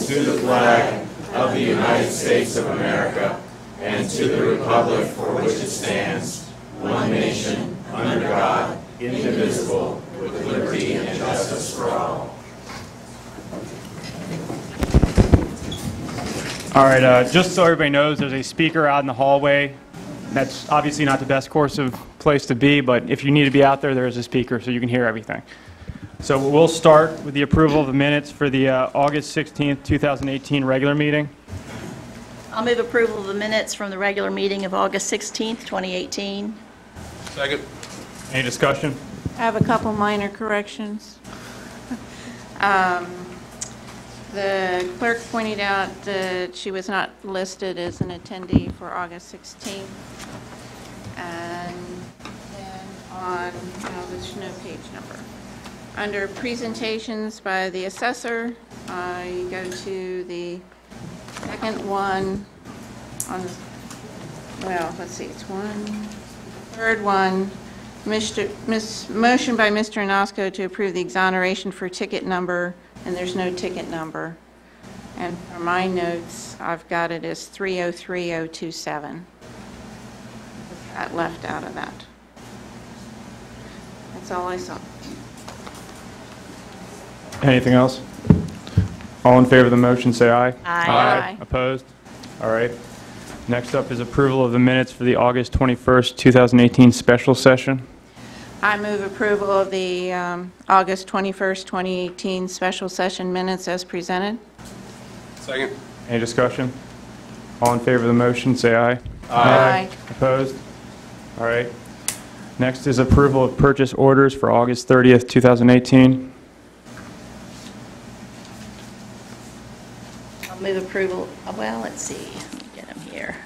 to the flag of the United States of America and to the republic for which it stands, one nation, under God, indivisible, with liberty and justice for all. All right, just so everybody knows, there's a speaker out in the hallway. That's obviously not the best place to be, but if you need to be out there, there is a speaker so you can hear everything. So we'll start with the approval of the minutes for the August 16th, 2018 regular meeting. I'll move approval of the minutes from the regular meeting of August 16th, 2018. Second. Any discussion? I have a couple minor corrections. The clerk pointed out that she was not listed as an attendee for August 16th. And then on, no, there's no page number. Under presentations by the assessor, you go to the second one on the, well, let's see, it's third one. Motion by Mr. Inosco to approve the exoneration for ticket number, and there's no ticket number. And for my notes, I've got it as 303027. Got left out of that. That's all I saw. Anything else? All in favor of the motion, say aye. Aye. Opposed? All right. Next up is approval of the minutes for the August 21st, 2018 special session. I move approval of the August 21st, 2018 special session minutes as presented. Second. Any discussion? All in favor of the motion, say aye. Aye. Opposed? All right. Next is approval of purchase orders for August 30th, 2018. I'll move approval. Well, let's see. Let me get them here.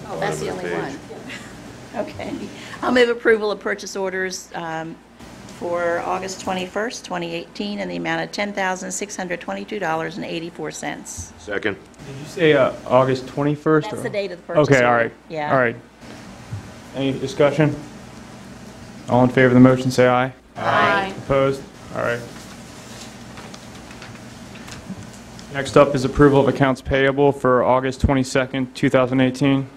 Oh, that's the only one. Okay. I'll move approval of purchase orders for August 21st, 2018 in the amount of $10,622.84. Second. Did you say August 21st? That's the date of the purchase Okay, order. all right. Yeah. All right. Any discussion? All in favor of the motion, say aye. Aye. Opposed? All right. Next up is approval of accounts payable for August 22nd, 2018.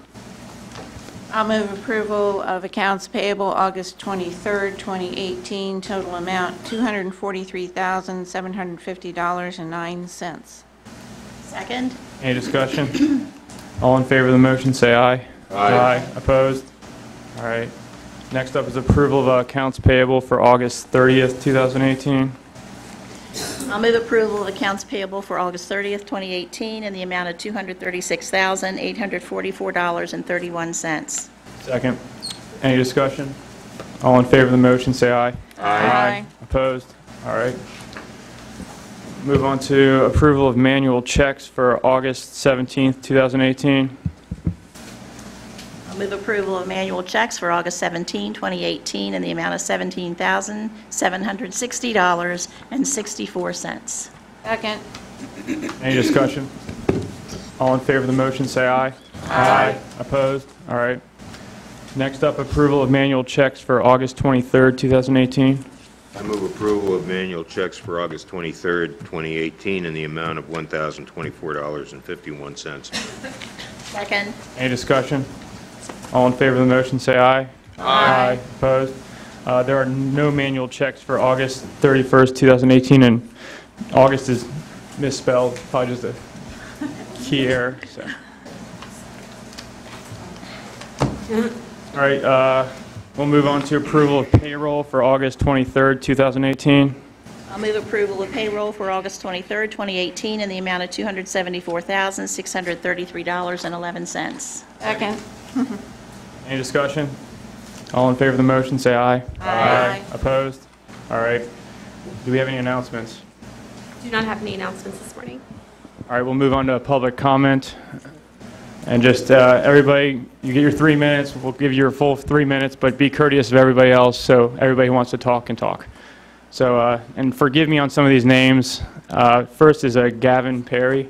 I'll move approval of accounts payable August 23rd, 2018, total amount $243,750.09. Second? Any discussion? All in favor of the motion, say aye. Aye. Opposed? All right. Next up is approval of accounts payable for August 30th, 2018. I'll move approval of accounts payable for August 30th, 2018 in the amount of $236,844.31. Second. Any discussion? All in favor of the motion, say aye. Aye. Opposed? All right. Move on to approval of manual checks for August 17th, 2018. I'll move approval of manual checks for August 17, 2018 in the amount of $17,760.64. Second. Any discussion? All in favor of the motion, say aye. Aye. Opposed? All right. Next up, approval of manual checks for August 23rd, 2018. I move approval of manual checks for August 23rd, 2018 in the amount of $1,024.51. Second. Any discussion? All in favor of the motion, say aye. Aye. Opposed? There are no manual checks for August 31st, 2018, and August is misspelled, probably just a key error. So. All right, we'll move on to approval of payroll for August 23rd, 2018. I'll move approval of payroll for August 23rd, 2018 in the amount of $274,633.11. Second. Any discussion? All in favor of the motion, say aye. Aye. Opposed? All right. Do we have any announcements? Do not have any announcements this morning. All right, we'll move on to public comment. And just everybody, you get your 3 minutes. We'll give you your full 3 minutes, but be courteous of everybody else so everybody who wants to talk can talk. So, and forgive me on some of these names. First is Gavin Perry.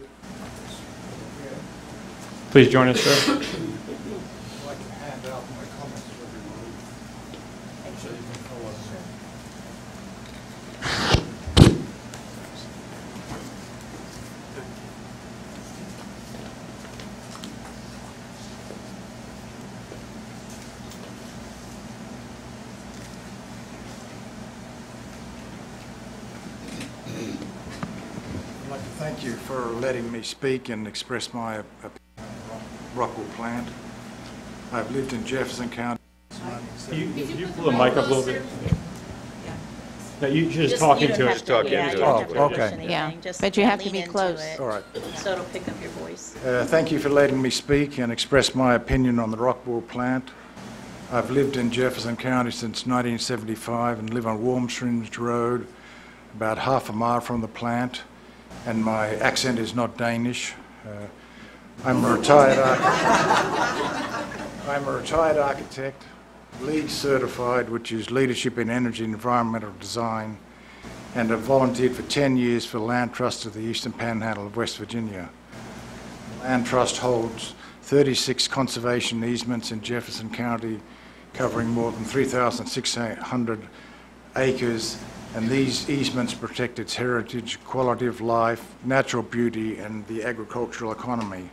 Please join us, sir. I'd like to thank you for letting me speak and express my opinion on the Rockwool plant. I've lived in Jefferson County. You pull the mic up a little bit? No, you just talk into it. Just talk Yeah, into you it. don't have to Oh, push okay. anything, Yeah, just but you have to lean be into close. it, All right. So it'll pick up your voice. Thank you for letting me speak and express my opinion on the Rockwool plant. I've lived in Jefferson County since 1975 and live on Warm Springs Road, about half a mile from the plant, and my accent is not Danish. I'm a retired architect, LEED certified, which is Leadership in Energy and Environmental Design, and have volunteered for 10 years for the Land Trust of the Eastern Panhandle of West Virginia. The Land Trust holds 36 conservation easements in Jefferson County, covering more than 3,600 acres, and these easements protect its heritage, quality of life, natural beauty, and the agricultural economy.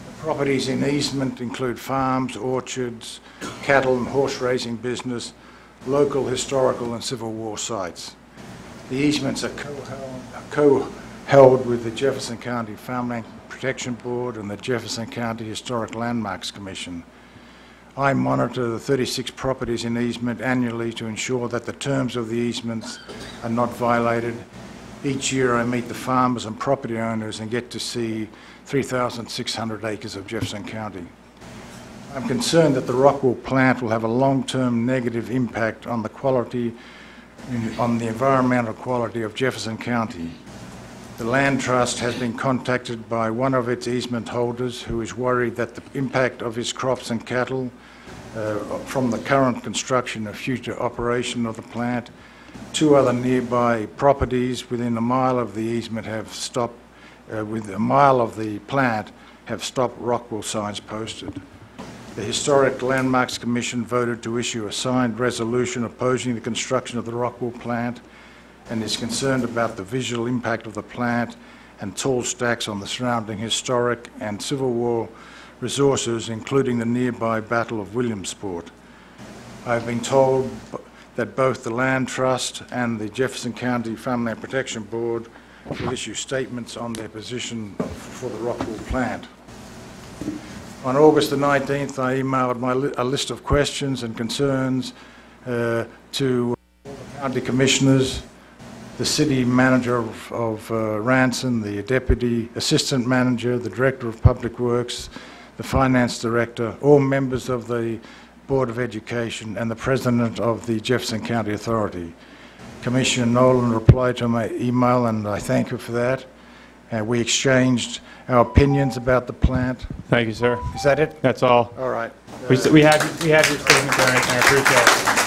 The properties in easement include farms, orchards, cattle and horse racing business, local historical and Civil War sites. The easements are co-held with the Jefferson County Farmland Protection Board and the Jefferson County Historic Landmarks Commission. I monitor the 36 properties in easement annually to ensure that the terms of the easements are not violated. Each year I meet the farmers and property owners and get to see 3,600 acres of Jefferson County. I'm concerned that the Rockwool plant will have a long-term negative impact on the environmental quality of Jefferson County. The Land Trust has been contacted by one of its easement holders who is worried that the impact of his crops and cattle from the current construction and future operation of the plant. Two other nearby properties within a mile of the easement have stopped, within a mile of the plant have stopped Rockwool signs posted. The Historic Landmarks Commission voted to issue a signed resolution opposing the construction of the Rockwool plant and is concerned about the visual impact of the plant and tall stacks on the surrounding historic and Civil War resources, including the nearby Battle of Williamsport. I've been told that both the Land Trust and the Jefferson County Farmland Protection Board will issue statements on their position for the Rockwool plant. On August the 19th, I emailed a list of questions and concerns to all the county commissioners, the city manager of Ranson, the deputy assistant manager, the director of public works, the finance director, all members of the Board of Education, and the president of the Jefferson County Authority. Commissioner Nolan replied to my email, and I thank her for that. We exchanged our opinions about the plant. Thank you, sir. Is that it? That's all. All right. We had your statement there, and I appreciate it.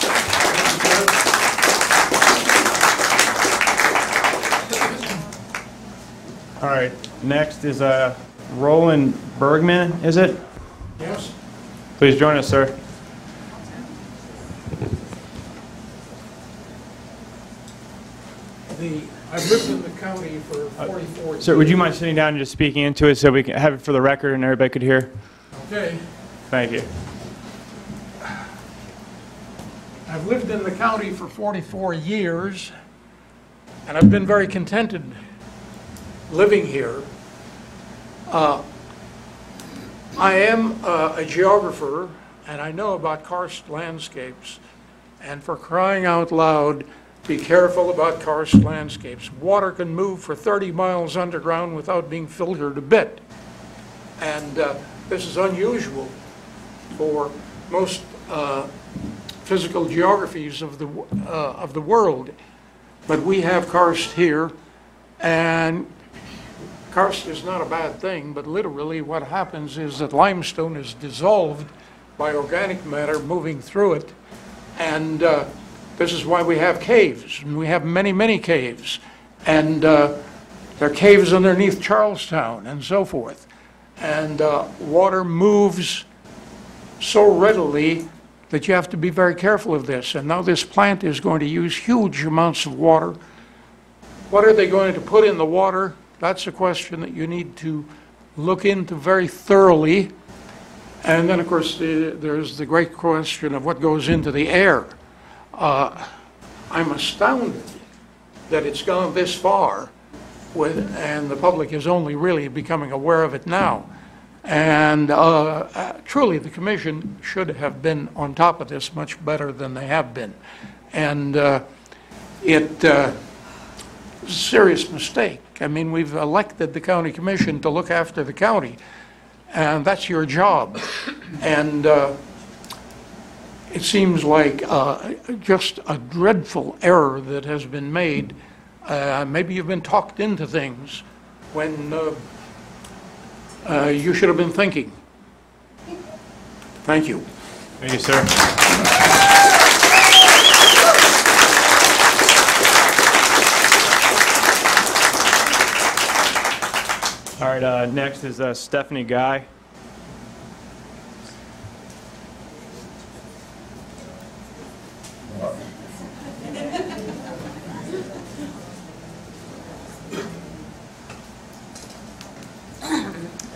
All right, next is Roland Bergman, is it? Yes. Please join us, sir. I've lived in the county for 44 years. Sir, would you mind sitting down and just speaking into it so we can have it for the record and everybody could hear? Okay. Thank you. I've lived in the county for 44 years, and I've been very contented living here. I am a geographer, and I know about karst landscapes, and for crying out loud, be careful about karst landscapes. Water can move for 30 miles underground without being filtered a bit. And this is unusual for most physical geographies of the world. But we have karst here, and karst is not a bad thing, but literally what happens is that limestone is dissolved by organic matter moving through it, and this is why we have caves, and we have many, many caves, and there are caves underneath Charlestown and so forth, and water moves so readily that you have to be very careful of this. And now this plant is going to use huge amounts of water. What are they going to put in the water? That's a question that you need to look into very thoroughly. And then, of course, there's the great question of what goes into the air. I'm astounded that it's gone this far, and the public is only really becoming aware of it now. And truly, the Commission should have been on top of this much better than they have been. And it's a serious mistake. I mean, we've elected the County Commission to look after the county, and that's your job. And it seems like just a dreadful error that has been made. Maybe you've been talked into things when you should have been thinking. Thank you. Thank you, sir. All right, next is Stephanie Guy.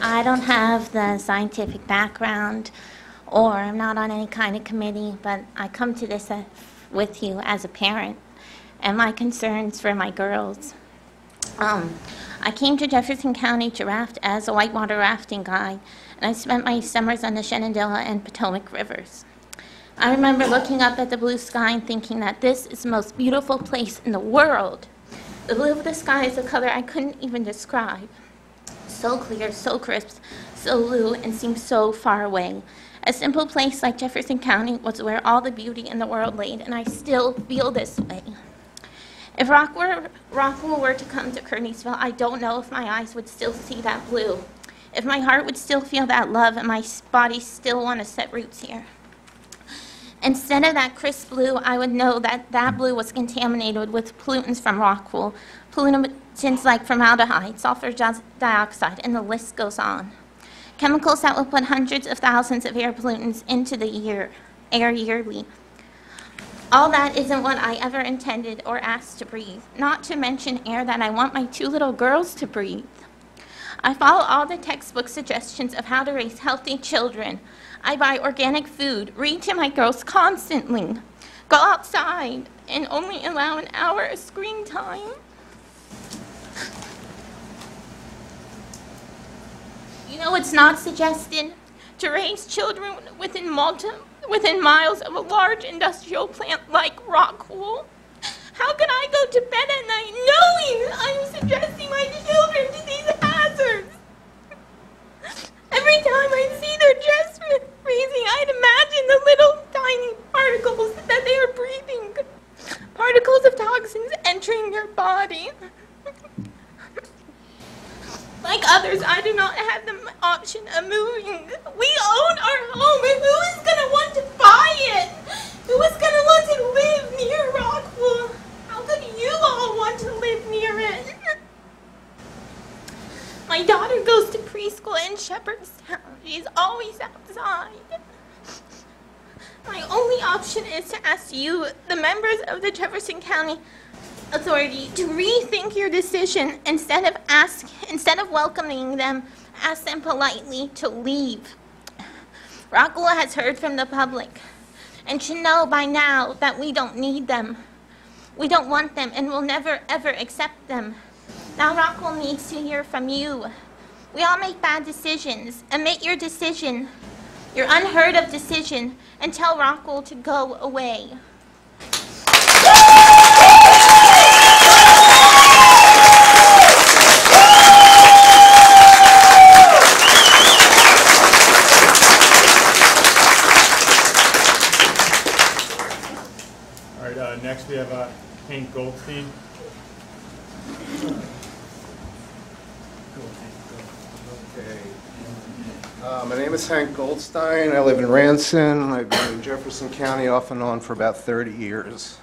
I don't have the scientific background, or I'm not on any kind of committee, but I come to this with you as a parent and my concerns for my girls. I came to Jefferson County to raft as a whitewater rafting guide, and I spent my summers on the Shenandoah and Potomac rivers. I remember looking up at the blue sky and thinking that this is the most beautiful place in the world. The blue of the sky is a color I couldn't even describe. So clear, so crisp, so blue, and seemed so far away. A simple place like Jefferson County was where all the beauty in the world lay, and I still feel this way. If Rockwell were to come to Kearneysville, I don't know if my eyes would still see that blue, if my heart would still feel that love, and my body still want to set roots here. Instead of that crisp blue, I would know that that blue was contaminated with pollutants from Rockwell, pollutants like formaldehyde, sulfur dioxide, and the list goes on. Chemicals that will put hundreds of thousands of air pollutants into the air yearly. All that isn't what I ever intended or asked to breathe, not to mention air that I want my 2 little girls to breathe. I follow all the textbook suggestions of how to raise healthy children. I buy organic food, read to my girls constantly, go outside, and only allow an hour of screen time. You know what's not suggested? To raise children within miles of a large industrial plant like Rockwell. How can I go to bed at night knowing I'm subjecting my children to these hazards? Every time I see their chest freezing, I'd imagine the little tiny particles that they are breathing. Particles of toxins entering their body. Like others, I do not have the option of moving. We own our home, and who is going to want to buy it? Who is going to want to live near Rockwell? How could you all want to live near it? My daughter goes to preschool in Shepherdstown. She's always outside. My only option is to ask you, the members of the Jefferson County Authority, to rethink your decision. Instead of welcoming them, ask them politely to leave. Rockwell has heard from the public and should know by now that we don't need them. We don't want them and will never ever accept them. Now Rockwell needs to hear from you. We all make bad decisions. Admit your decision, your unheard of decision, and tell Rockwell to go away. Next we have Hank Goldstein. Okay. My name is Hank Goldstein. I live in Ranson. I've been in Jefferson County off and on for about 30 years.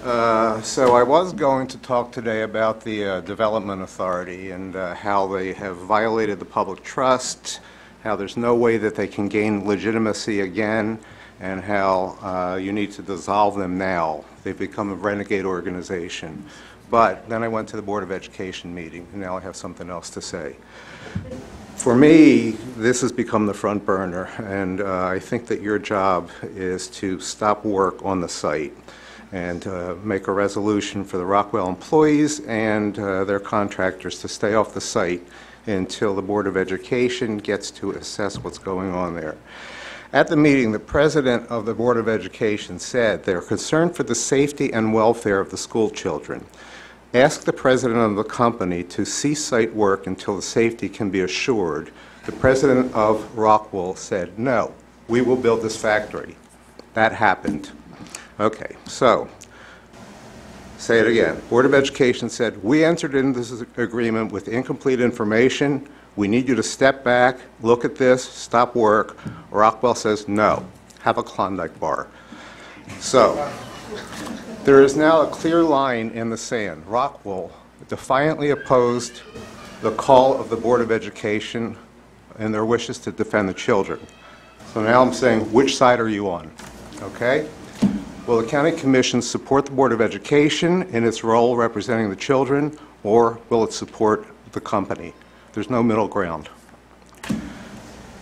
So I was going to talk today about the Development Authority and how they have violated the public trust, how there's no way that they can gain legitimacy again, and how you need to dissolve them now. They've become a renegade organization. But then I went to the Board of Education meeting, and now I have something else to say. For me, this has become the front burner, and I think that your job is to stop work on the site and make a resolution for the Rockwell employees and their contractors to stay off the site until the Board of Education gets to assess what's going on there. At the meeting, the president of the Board of Education said they're concerned for the safety and welfare of the school children. Ask the president of the company to cease site work until the safety can be assured. The president of Rockwell said, no, we will build this factory. That happened. Okay, so, say it again. Board of Education said, we entered into this agreement with incomplete information. We need you to step back, look at this, stop work. Rockwell says, no, have a Klondike bar. So, there is now a clear line in the sand. Rockwell defiantly opposed the call of the Board of Education and their wishes to defend the children. So now I'm saying, which side are you on? Okay? Will the County Commission support the Board of Education in its role representing the children, or will it support the company? There's no middle ground.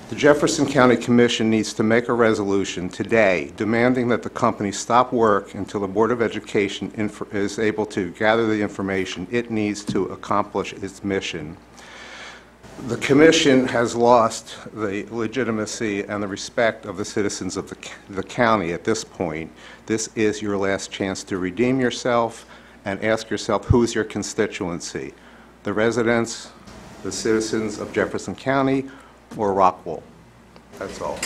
The Jefferson County Commission needs to make a resolution today demanding that the company stop work until the Board of Education is able to gather the information it needs to accomplish its mission. The Commission has lost the legitimacy and the respect of the citizens of the county at this point. This is your last chance to redeem yourself and ask yourself, who is your constituency? The residents, the citizens of Jefferson County, or Rockwell? That's all.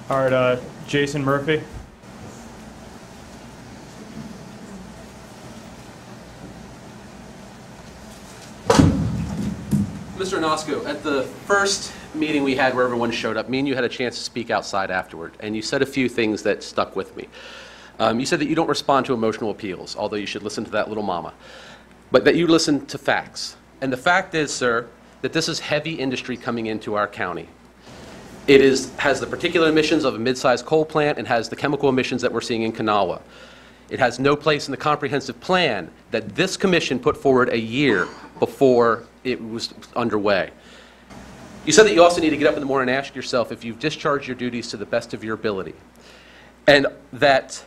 All right, Jason Murphy. Mr. Onosco, at the first meeting we had where everyone showed up, me and you had a chance to speak outside afterward, and you said a few things that stuck with me. You said that you don't respond to emotional appeals, although you should listen to that little mama, but that you listen to facts. And the fact is, sir, that this is heavy industry coming into our county. It has the particular emissions of a mid-sized coal plant and has the chemical emissions that we're seeing in Kanawha. It has no place in the comprehensive plan that this commission put forward a year before it was underway. You said that you also need to get up in the morning and ask yourself if you've discharged your duties to the best of your ability, and that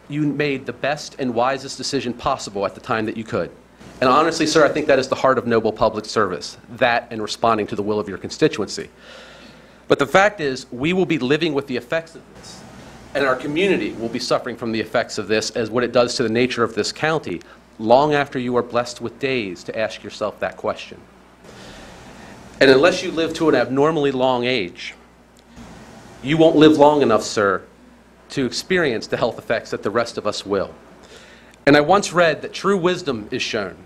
you made the best and wisest decision possible at the time that you could. And honestly, sir, I think that is the heart of noble public service, that and responding to the will of your constituency. But the fact is, we will be living with the effects of this, and our community will be suffering from the effects of this as what it does to the nature of this county long after you are blessed with days to ask yourself that question. And unless you live to an abnormally long age, you won't live long enough, sir, to experience the health effects that the rest of us will. And I once read that true wisdom is shown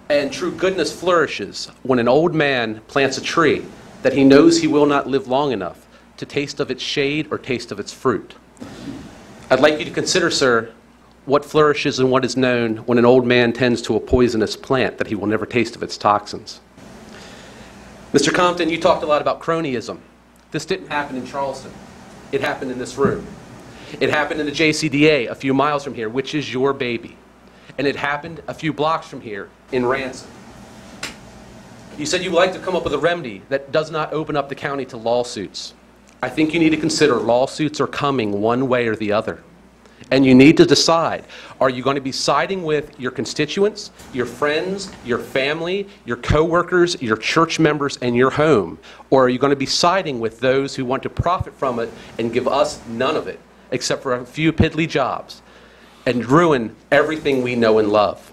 and true goodness flourishes when an old man plants a tree that he knows he will not live long enough to taste of its shade or taste of its fruit. I'd like you to consider, sir, what flourishes and what is known when an old man tends to a poisonous plant that he will never taste of its toxins. Mr. Compton, you talked a lot about cronyism. This didn't happen in Charleston. It happened in this room. It happened in the JCDA a few miles from here, which is your baby. And it happened a few blocks from here in Ransom. You said you'd like to come up with a remedy that does not open up the county to lawsuits. I think you need to consider lawsuits are coming one way or the other. And you need to decide, are you going to be siding with your constituents, your friends, your family, your coworkers, your church members, and your home? Or are you going to be siding with those who want to profit from it and give us none of it, except for a few piddly jobs, and ruin everything we know and love?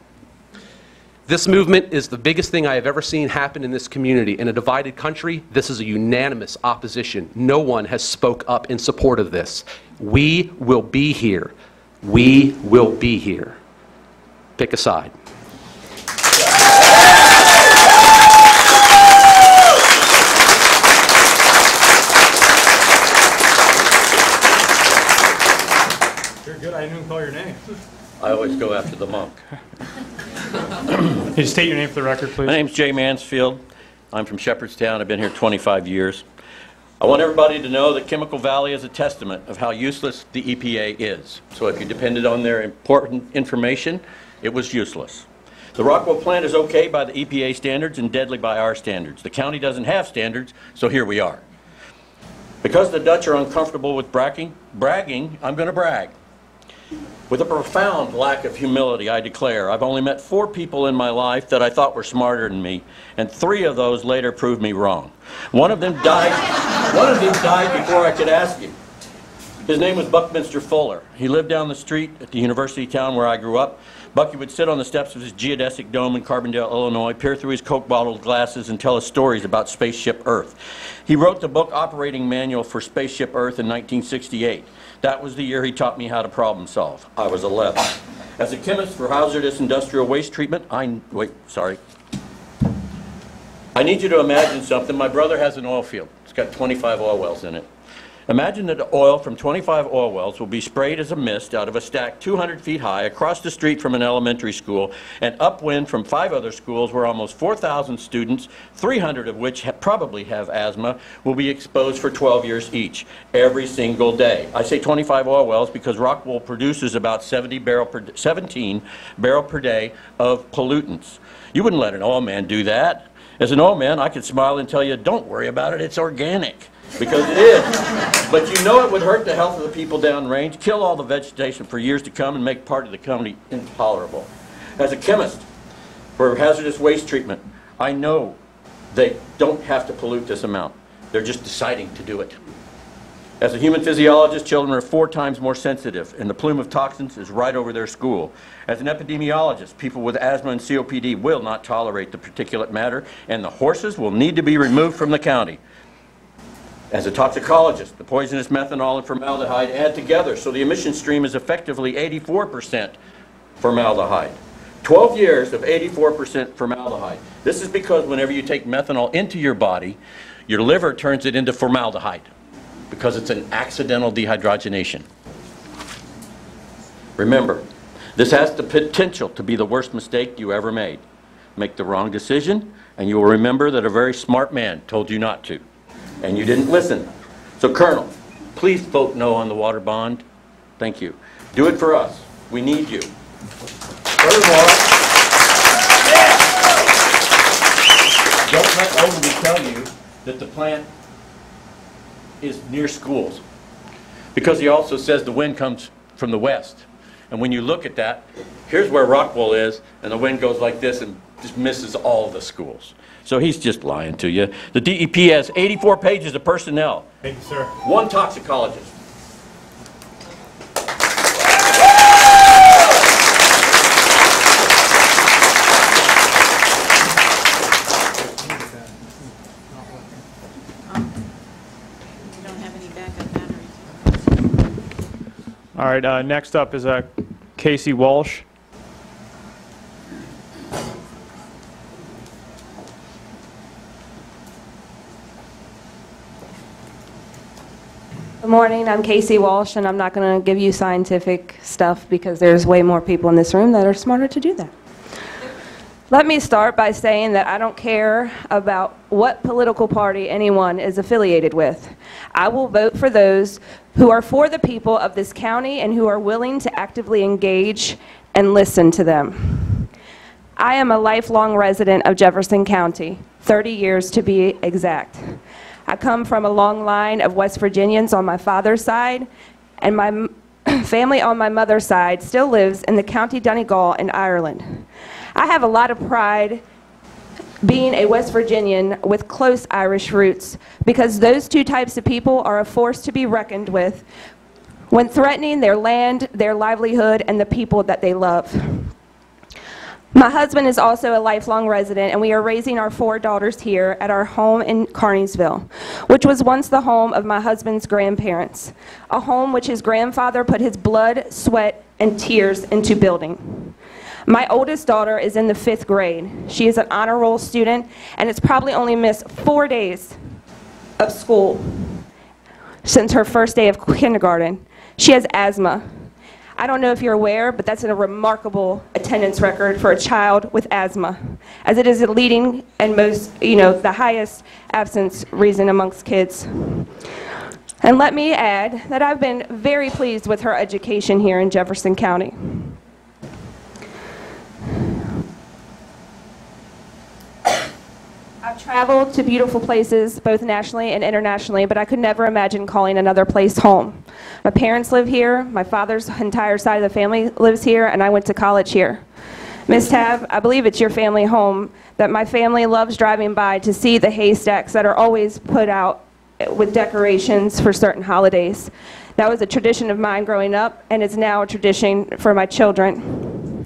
This movement is the biggest thing I have ever seen happen in this community. In a divided country, this is a unanimous opposition. No one has spoke up in support of this. We will be here. We will be here. Pick a side. You're good. I didn't even call your name. I always go after the monk. Can you state your name for the record, please? My name's Jay Mansfield. I'm from Shepherdstown. I've been here 25 years. I want everybody to know that Chemical Valley is a testament of how useless the EPA is. So if you depended on their important information, it was useless. The Rockwell plant is okay by the EPA standards and deadly by our standards. The county doesn't have standards, so here we are. Because the Dutch are uncomfortable with bragging, I'm going to brag. With a profound lack of humility, I declare, I've only met 4 people in my life that I thought were smarter than me, and 3 of those later proved me wrong. One of them died before I could ask him. His name was Buckminster Fuller. He lived down the street at the university town where I grew up. Bucky would sit on the steps of his geodesic dome in Carbondale, Illinois, peer through his Coke bottled glasses and tell us stories about Spaceship Earth. He wrote the book Operating Manual for Spaceship Earth in 1968. That was the year he taught me how to problem solve. I was 11. As a chemist for hazardous industrial waste treatment, I need you to imagine something. My brother has an oil field. It's got 25 oil wells in it. Imagine that the oil from 25 oil wells will be sprayed as a mist out of a stack 200 feet high across the street from an elementary school and upwind from 5 other schools where almost 4,000 students, 300 of which probably have asthma, will be exposed for 12 years each, every single day. I say 25 oil wells because Rockwell produces about 17 barrel per day of pollutants. You wouldn't let an oil man do that. As an oil man, I could smile and tell you, don't worry about it, it's organic. Because it is. But you know it would hurt the health of the people downrange, kill all the vegetation for years to come, and make part of the county intolerable. As a chemist for hazardous waste treatment, I know they don't have to pollute this amount. They're just deciding to do it. As a human physiologist, children are 4 times more sensitive, and the plume of toxins is right over their school. As an epidemiologist, people with asthma and COPD will not tolerate the particulate matter, and the horses will need to be removed from the county. As a toxicologist, the poisonous methanol and formaldehyde add together, so the emission stream is effectively 84% formaldehyde. 12 years of 84% formaldehyde. This is because whenever you take methanol into your body, your liver turns it into formaldehyde because it's an accidental dehydrogenation. Remember, this has the potential to be the worst mistake you ever made. Make the wrong decision, and you will remember that a very smart man told you not to. And you didn't listen. So, Colonel, please vote no on the water bond. Thank you. Do it for us. We need you. Furthermore, don't let Oldby tell you that the plant is near schools. Because he also says the wind comes from the west. And when you look at that, here's where Rockwell is, and the wind goes like this and just misses all the schools. So he's just lying to you. The DEP has 84 pages of personnel. Thank you, sir. 1 toxicologist. You don't have any backup batteries. All right, next up is Casey Walsh. Good morning, I'm Casey Walsh, and I'm not going to give you scientific stuff because there's way more people in this room that are smarter to do that. Let me start by saying that I don't care about what political party anyone is affiliated with. I will vote for those who are for the people of this county and who are willing to actively engage and listen to them. I am a lifelong resident of Jefferson County, 30 years to be exact. I come from a long line of West Virginians on my father's side, and my family on my mother's side still lives in the County Donegal in Ireland. I have a lot of pride being a West Virginian with close Irish roots, because those 2 types of people are a force to be reckoned with when threatening their land, their livelihood, and the people that they love. My husband is also a lifelong resident, and we are raising our 4 daughters here at our home in Carneysville, which was once the home of my husband's grandparents, a home which his grandfather put his blood, sweat, and tears into building. My oldest daughter is in the 5th grade. She is an honor roll student, and has probably only missed 4 days of school since her first day of kindergarten. She has asthma. I don't know if you're aware, but that's a remarkable attendance record for a child with asthma, as it is a leading and most, the highest absence reason amongst kids. And let me add that I've been very pleased with her education here in Jefferson County. I've traveled to beautiful places, both nationally and internationally, but I could never imagine calling another place home. My parents live here, my father's entire side of the family lives here, and I went to college here. Ms. Tabb, I believe it's your family home that my family loves driving by to see the haystacks that are always put out with decorations for certain holidays. That was a tradition of mine growing up, and it's now a tradition for my children.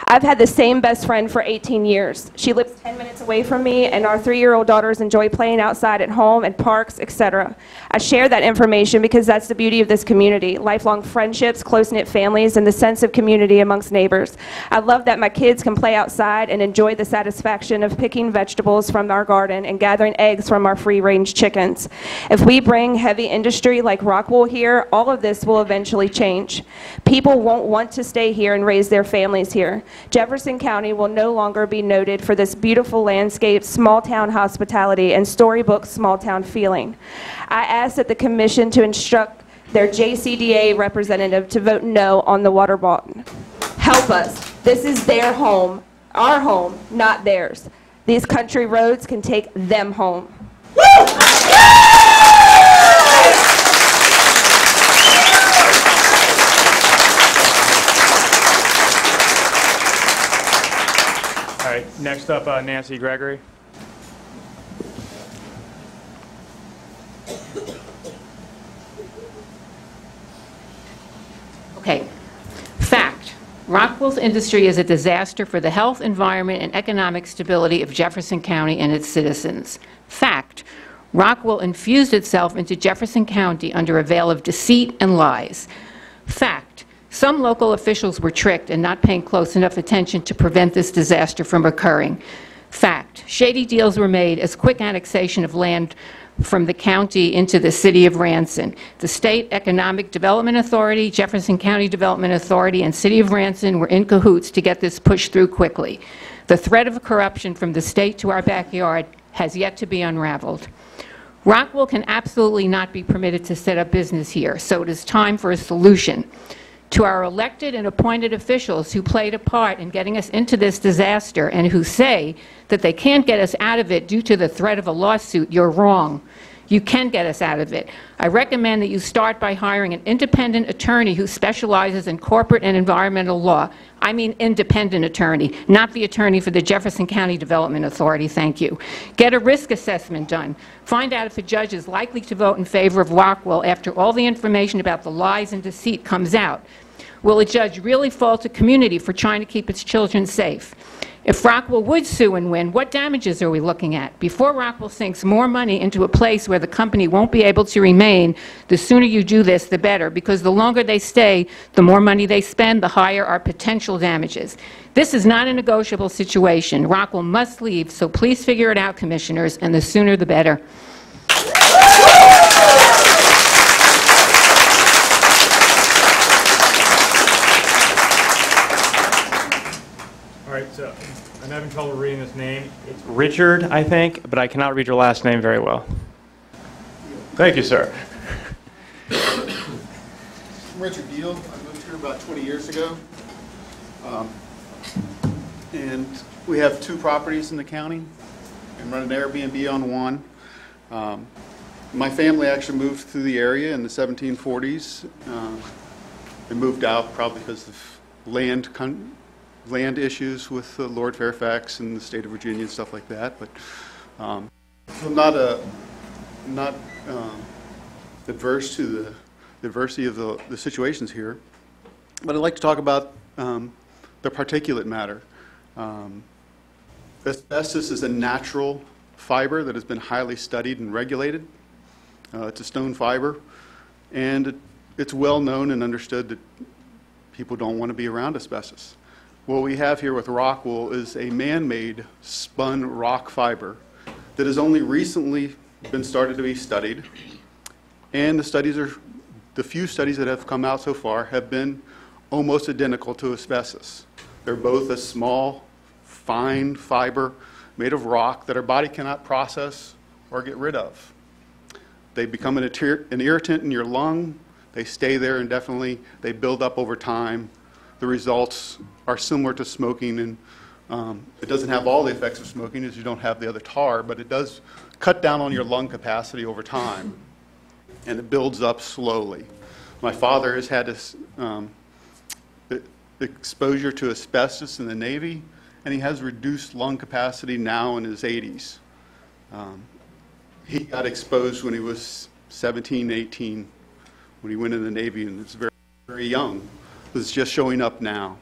I've had the same best friend for 18 years. She lives 10 minutes away from me, and our 3-year-old daughters enjoy playing outside at home, at parks, etc. I share that information because that's the beauty of this community: lifelong friendships, close-knit families, and the sense of community amongst neighbors. I love that my kids can play outside and enjoy the satisfaction of picking vegetables from our garden and gathering eggs from our free-range chickens. If we bring heavy industry like rock wool here, all of this will eventually change. People won't want to stay here and raise their families here. Jefferson County will no longer be noted for this beautiful landscape, small-town hospitality, and storybook small-town feeling. I ask that the commission to instruct their JCDA representative to vote no on the water bottle. Help us. This is their home, our home, not theirs. These country roads can take them home. All right, next up, Nancy Gregory. Okay. Fact. Rockwool's industry is a disaster for the health, environment, and economic stability of Jefferson County and its citizens. Fact. Rockwool infused itself into Jefferson County under a veil of deceit and lies. Fact. Some local officials were tricked and not paying close enough attention to prevent this disaster from occurring. Fact. Shady deals were made as quick annexation of land from the county into the city of Ranson. The State Economic Development Authority, Jefferson County Development Authority, and City of Ranson were in cahoots to get this pushed through quickly. The threat of corruption from the state to our backyard has yet to be unraveled. Rockwool can absolutely not be permitted to set up business here, so it is time for a solution. To our elected and appointed officials who played a part in getting us into this disaster and who say that they can't get us out of it due to the threat of a lawsuit, you're wrong. You can get us out of it. I recommend that you start by hiring an independent attorney who specializes in corporate and environmental law. I mean independent attorney, not the attorney for the Jefferson County Development Authority, thank you. Get a risk assessment done. Find out if a judge is likely to vote in favor of Rockwool after all the information about the lies and deceit comes out. Will a judge really fault a community for trying to keep its children safe? If Rockwool would sue and win, what damages are we looking at? Before Rockwool sinks more money into a place where the company won't be able to remain, the sooner you do this, the better, because the longer they stay, the more money they spend, the higher our potential damages. This is not a negotiable situation. Rockwool must leave, so please figure it out, commissioners, and the sooner the better. All right, so I'm having trouble reading this name. It's Richard, I think, but I cannot read your last name very well. Thank you, sir. I'm Richard Beal. I moved here about 20 years ago. And we have 2 properties in the county and run an Airbnb on one. My family actually moved through the area in the 1740s. They moved out probably because of land issues with Lord Fairfax and the state of Virginia and stuff like that. But I'm not adverse to the diversity of the situations here. But I'd like to talk about the particulate matter. Asbestos is a natural fiber that has been highly studied and regulated. It's a stone fiber, and it's well known and understood that people don't want to be around asbestos. What we have here with Rockwool is a man-made spun rock fiber that has only recently been started to be studied, and the studies are the few studies that have come out so far have been almost identical to asbestos. They're both a small, fine fiber made of rock that our body cannot process or get rid of. They become an irritant in your lung. They stay there indefinitely. They build up over time. The results are similar to smoking, and it doesn't have all the effects of smoking as you don't have the other tar, but it does cut down on your lung capacity over time, and it builds up slowly. My father has had this exposure to asbestos in the Navy, and he has reduced lung capacity now in his 80s. He got exposed when he was 17, 18, when he went in the Navy, and was very, very young. It was just showing up now.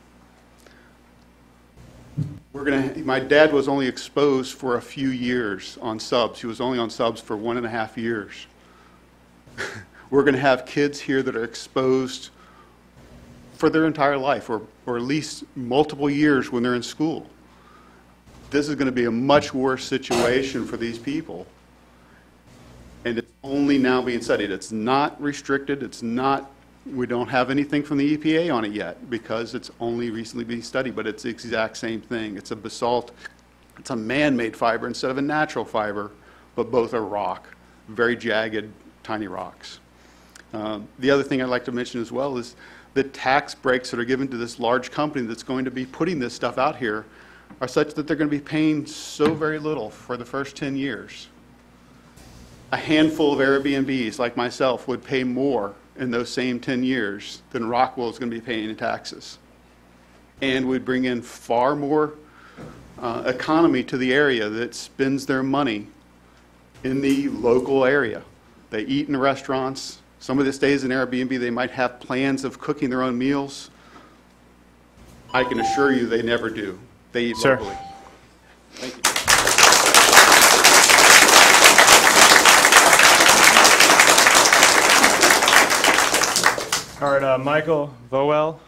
My dad was only exposed for a few years on subs. He was only on subs for 1.5 years. We're going to have kids here that are exposed for their entire life, or at least multiple years when they're in school. This is going to be a much worse situation for these people. And it's only now being studied. It's not restricted. It's not, we don't have anything from the EPA on it yet because it's only recently being studied, but it's the exact same thing. It's a basalt, it's a man-made fiber instead of a natural fiber, but both are rock, very jagged, tiny rocks. The other thing I'd like to mention as well is the tax breaks that are given to this large company that's going to be putting this stuff out here are such that they're going to be paying so very little for the first 10 years. A handful of Airbnbs like myself would pay more in those same 10 years than Rockwell is going to be paying in taxes. And would bring in far more economy to the area that spends their money in the local area. They eat in restaurants. Somebody that stays in Airbnb, they might have plans of cooking their own meals. I can assure you they never do. They eat locally. Thank you. All right, Michael Vowell.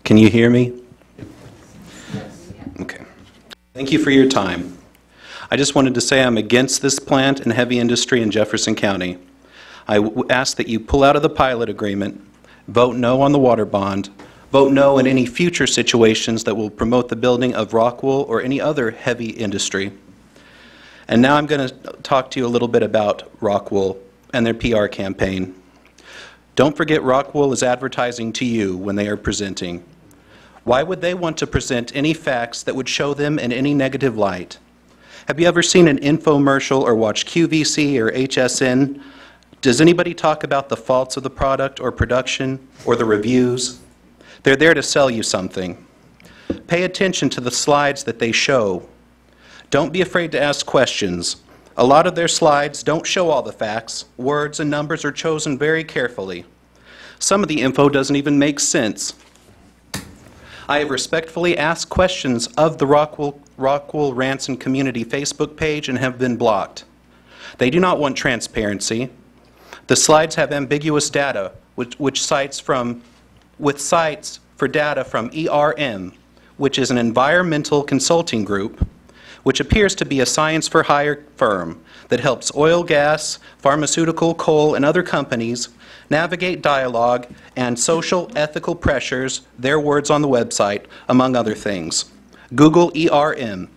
Can you hear me? Okay. Thank you for your time. I just wanted to say I'm against this plant and heavy industry in Jefferson County. I ask that you pull out of the pilot agreement, vote no on the water bond, vote no in any future situations that will promote the building of Rockwool or any other heavy industry. And now I'm going to talk to you a little bit about Rockwool and their PR campaign. Don't forget Rockwool is advertising to you when they are presenting. Why would they want to present any facts that would show them in any negative light? Have you ever seen an infomercial or watched QVC or HSN? Does anybody talk about the faults of the product or production or the reviews? They're there to sell you something. Pay attention to the slides that they show. Don't be afraid to ask questions. A lot of their slides don't show all the facts. Words and numbers are chosen very carefully. Some of the info doesn't even make sense. I have respectfully asked questions of the Rockwool Ranson Community Facebook page and have been blocked. They do not want transparency. The slides have ambiguous data, with sites for data from ERM, which is an environmental consulting group, which appears to be a science-for-hire firm that helps oil, gas, pharmaceutical, coal, and other companies navigate dialogue and social ethical pressures, their words on the website, among other things. Google ERM.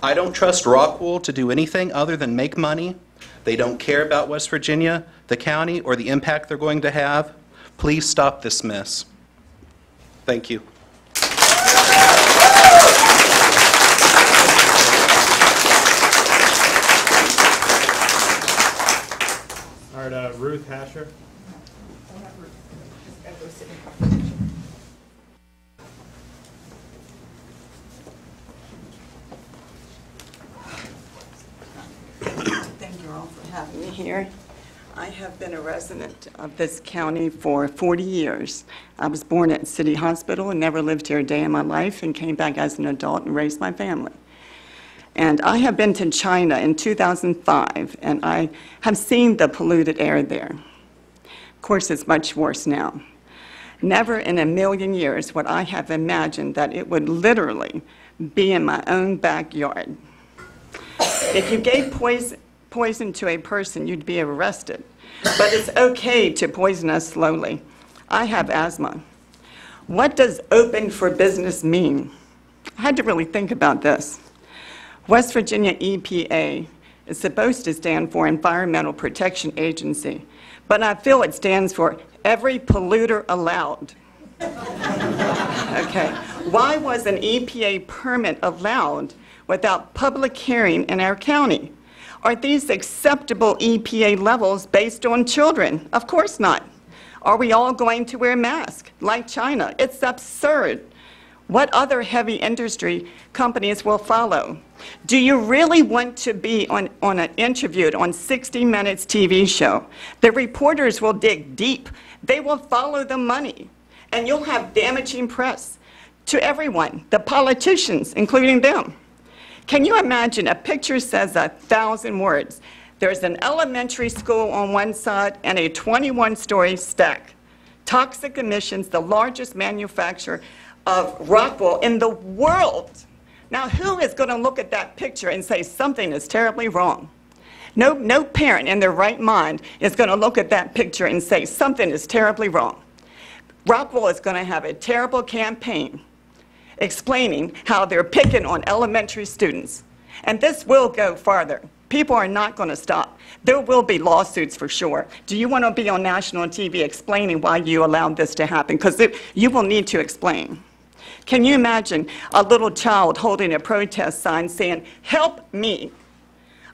I don't trust Rockwool to do anything other than make money. They don't care about West Virginia, the county, or the impact they're going to have. Please stop this mess. Thank you. All right, Ruth Hasher. Thank you all for having me here. I have been a resident of this county for 40 years. I was born at City Hospital and never lived here a day in my life, and came back as an adult and raised my family. And I have been to China in 2005, and I have seen the polluted air there. Of course, it's much worse now. Never in a million years would I have imagined that it would literally be in my own backyard. If you gave poison to a person, you'd be arrested. But it's okay to poison us slowly. I have asthma. What does open for business mean? I had to really think about this. West Virginia EPA is supposed to stand for Environmental Protection Agency, but I feel it stands for Every Polluter Allowed. Okay, why was an EPA permit allowed without public hearing in our county? Are these acceptable EPA levels based on children? Of course not. Are we all going to wear masks like China? It's absurd. What other heavy industry companies will follow? Do you really want to be interviewed on 60 Minutes TV show? The reporters will dig deep. They will follow the money. And you'll have damaging press to everyone, the politicians, including them. Can you imagine a picture says 1,000 words? There's an elementary school on one side and a 21-story stack. Toxic emissions, the largest manufacturer of rock wool in the world. Now, who is going to look at that picture and say something is terribly wrong? No parent in their right mind is going to look at that picture and say something is terribly wrong. Rockwool is going to have a terrible campaign explaining how they're picking on elementary students. And this will go farther. People are not going to stop. There will be lawsuits for sure. Do you want to be on national TV explaining why you allowed this to happen? Because you will need to explain. Can you imagine a little child holding a protest sign saying, "Help me"?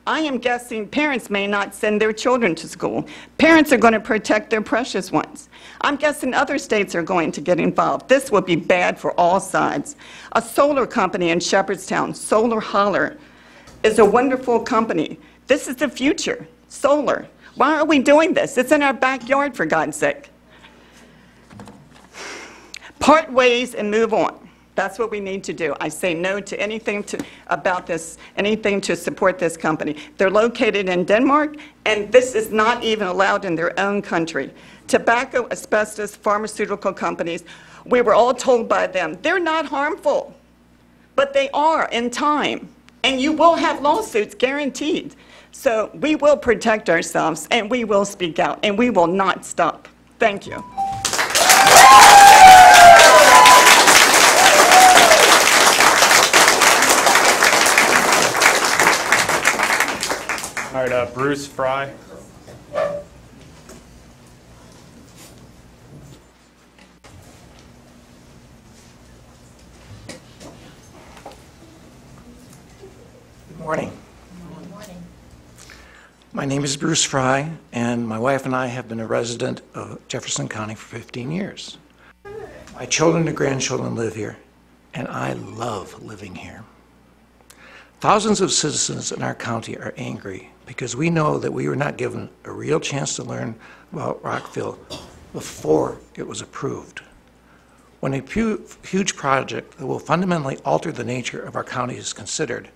I am guessing parents may not send their children to school. Parents are going to protect their precious ones. I'm guessing other states are going to get involved. This will be bad for all sides. A solar company in Shepherdstown, Solar Holler, is a wonderful company. This is the future, solar. Why are we doing this? It's in our backyard, for God's sake. Part ways and move on. That's what we need to do. I say no to anything about this, anything to support this company. They're located in Denmark, and this is not even allowed in their own country. Tobacco, asbestos, pharmaceutical companies, we were all told by them, they're not harmful, but they are in time, and you will have lawsuits guaranteed. So we will protect ourselves, and we will speak out, and we will not stop. Thank you. All right, Bruce Fry. Good morning. Good morning. My name is Bruce Fry, and my wife and I have been a resident of Jefferson County for 15 years. My children and grandchildren live here, and I love living here. Thousands of citizens in our county are angry because we know that we were not given a real chance to learn about Rockville before it was approved. When a huge project that will fundamentally alter the nature of our county is considered,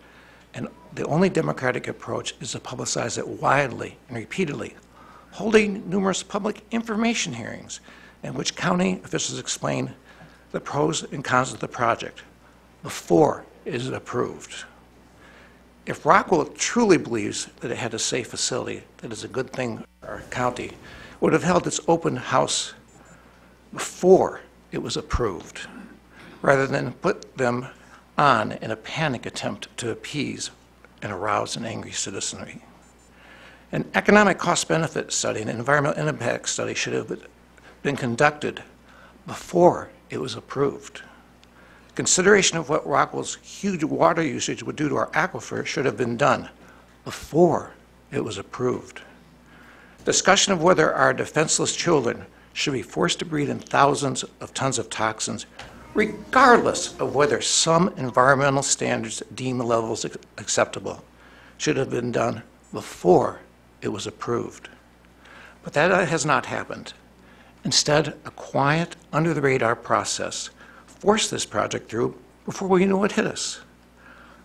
and the only democratic approach is to publicize it widely and repeatedly, holding numerous public information hearings in which county officials explain the pros and cons of the project before it is approved. If Rockville truly believes that it had a safe facility that is a good thing for our county, it would have held its open house before it was approved, rather than put them on in a panic attempt to appease and arouse an angry citizenry. An economic cost-benefit study and an environmental impact study should have been conducted before it was approved. Consideration of what Rockville's huge water usage would do to our aquifer should have been done before it was approved. Discussion of whether our defenseless children should be forced to breathe in thousands of tons of toxins, regardless of whether some environmental standards deem levels acceptable, should have been done before it was approved. But that has not happened. Instead, a quiet, under-the-radar process forced this project through before we knew what hit us.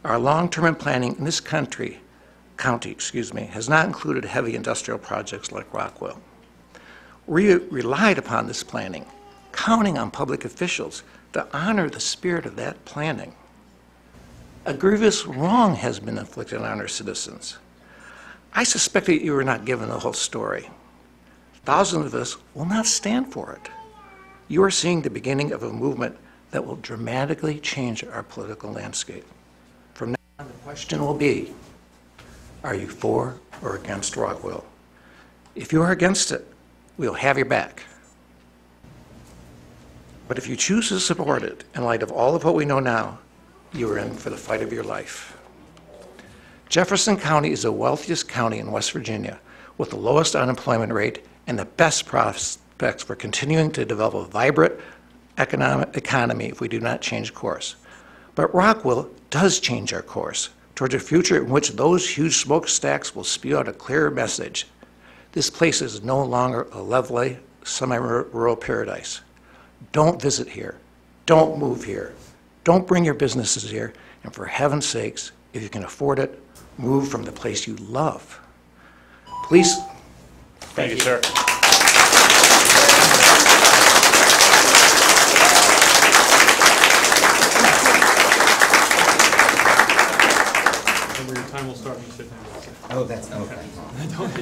Our long-term planning in this county, has not included heavy industrial projects like Rockville. We relied upon this planning, counting on public officials to honor the spirit of that planning. A grievous wrong has been inflicted on our citizens. I suspect that you were not given the whole story. Thousands of us will not stand for it. You are seeing the beginning of a movement that will dramatically change our political landscape. From now on, the question will be, are you for or against Rockwell? If you are against it, we'll have your back. But if you choose to support it, in light of all of what we know now, you are in for the fight of your life. Jefferson County is the wealthiest county in West Virginia, with the lowest unemployment rate and the best prospects for continuing to develop a vibrant economy if we do not change course. But Rockwell does change our course towards a future in which those huge smokestacks will spew out a clearer message. This place is no longer a lovely, semi-rural paradise. Don't visit here. Don't move here. Don't bring your businesses here. And for heaven's sakes, if you can afford it, move from the place you love. Please. Thank you, sir. Your time will start when you sit down. Oh, that's okay.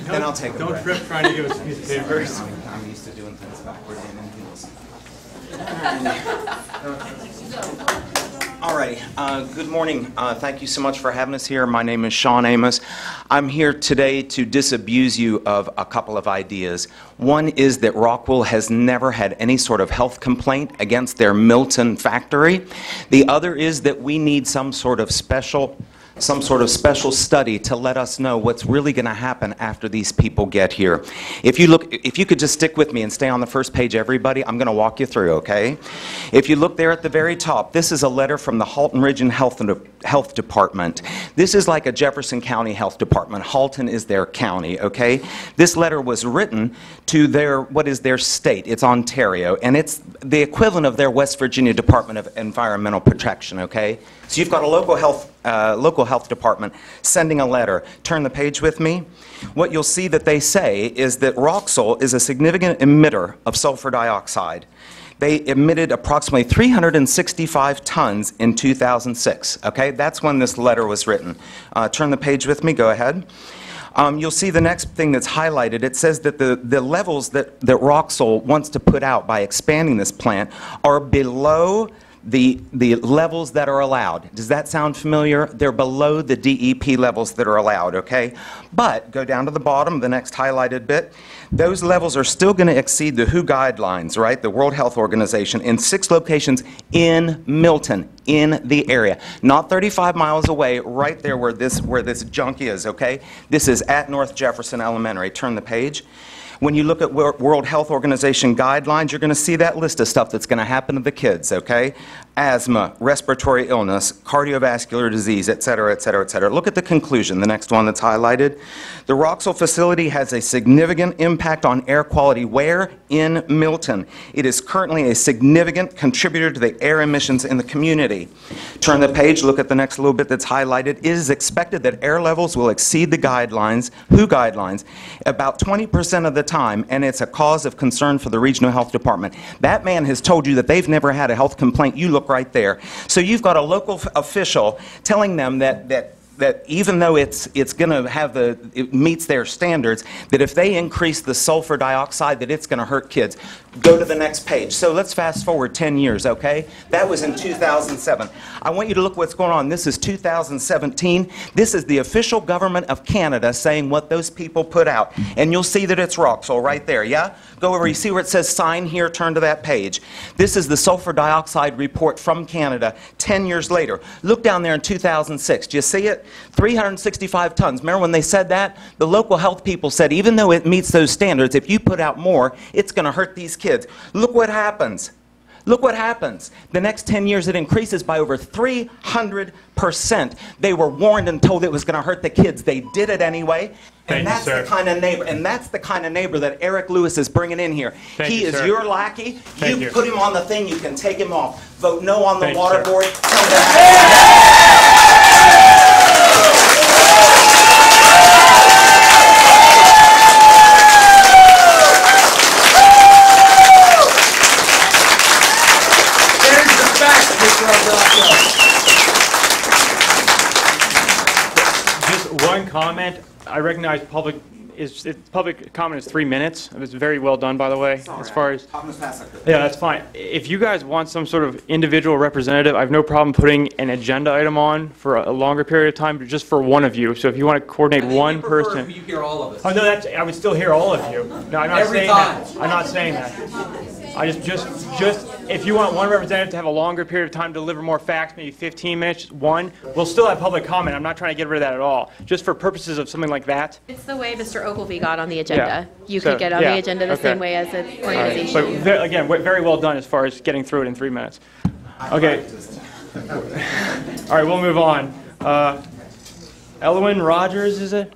Then I'll take a Don't break. trip trying to give us a piece of paper. I'm used to doing things backward and in heels. All right. Good morning. Thank you so much for having us here. My name is Sean Amos. I'm here today to disabuse you of a couple of ideas. One is that Rockwell has never had any sort of health complaint against their Milton factory. The other is that we need some sort of special study to let us know what's really going to happen after these people get here. If you could just stick with me and stay on the first page, everybody, I'm going to walk you through, okay? If you look there at the very top, this is a letter from the Halton Region Health Department. This is like a Jefferson County Health Department. Halton is their county, okay? This letter was written to what is their state. It's Ontario, and it's the equivalent of their West Virginia Department of Environmental Protection, okay? So you've got a local health department sending a letter. Turn the page with me. What you'll see that they say is that Roxol is a significant emitter of sulfur dioxide. They emitted approximately 365 tons in 2006. Okay, that's when this letter was written. Turn the page with me. Go ahead. You'll see the next thing that's highlighted. It says that the levels that Roxol wants to put out by expanding this plant are below the levels that are allowed. Does that sound familiar? They're below the DEP levels that are allowed, okay? But go down to the bottom, the next highlighted bit. Those levels are still going to exceed the WHO guidelines, right? The World Health Organization, in 6 locations in Milton, in the area. Not 35 miles away, right there where this junk is, okay? This is at North Jefferson Elementary. Turn the page. When you look at World Health Organization guidelines, you're going to see that list of stuff that's going to happen to the kids, okay? Asthma, respiratory illness, cardiovascular disease, et cetera, et cetera, et cetera. Look at the conclusion, the next one that's highlighted. The Roxol facility has a significant impact on air quality. Where? In Milton. It is currently a significant contributor to the air emissions in the community. Turn the page, look at the next little bit that's highlighted. It is expected that air levels will exceed the guidelines, WHO guidelines, about 20% of the time, and it's a cause of concern for the Regional Health Department. That man has told you that they've never had a health complaint. You look right there. So you've got a local official telling them that even though it's going to have it meets their standards, that if they increase the sulfur dioxide, that it's going to hurt kids. Go to the next page. So let's fast forward 10 years, okay? That was in 2007. I want you to look what's going on. This is 2017. This is the official government of Canada saying what those people put out. And you'll see that it's Roxol right there, yeah? Go over, you see where it says sign here, turn to that page. This is the sulfur dioxide report from Canada 10 years later. Look down there in 2006. Do you see it? 365 tons. Remember when they said that? The local health people said even though it meets those standards, if you put out more, it's going to hurt these kids. Look what happens. Look what happens. The next 10 years it increases by over 300%. They were warned and told it was going to hurt the kids. They did it anyway. And that's the kind of neighbor, and that's the kind of neighbor that Eric Lewis is bringing in here. He is your lackey. You put him on the thing, you can take him off. Vote no on the water board. Come back. comment. I recognize public comment is 3 minutes. It was very well done, by the way, as far as... Yeah, that's fine. If you guys want some sort of individual representative, I have no problem putting an agenda item on for a longer period of time, but just for one of you. So if you want to coordinate one person... You hear all of us. Oh, no, I would still hear all of you. No, I'm not Every saying time. that. I'm not saying that. I just, if you want one representative to have a longer period of time to deliver more facts, maybe 15 minutes, one, we'll still have public comment. I'm not trying to get rid of that at all. Just for purposes of something like that. It's the way Mr. Ogilvy got on the agenda. Yeah. You So, could get on yeah, the agenda the okay. same way as an organization. But again, very well done as far as getting through it in 3 minutes. Okay. All right, we'll move on. Elwyn Rogers, is it?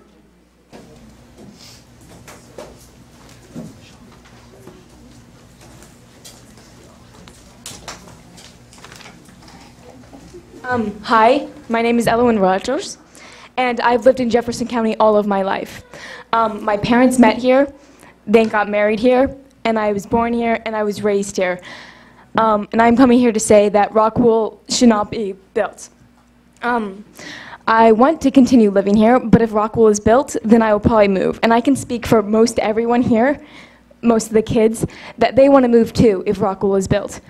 Hi, my name is Elwyn Rogers, and I've lived in Jefferson County all of my life. My parents met here, they got married here, and I was born here, and I was raised here. And I'm coming here to say that Rockwool should not be built. I want to continue living here, but if Rockwool is built, then I will probably move. And I can speak for most everyone here, most of the kids, that they want to move too if Rockwool is built.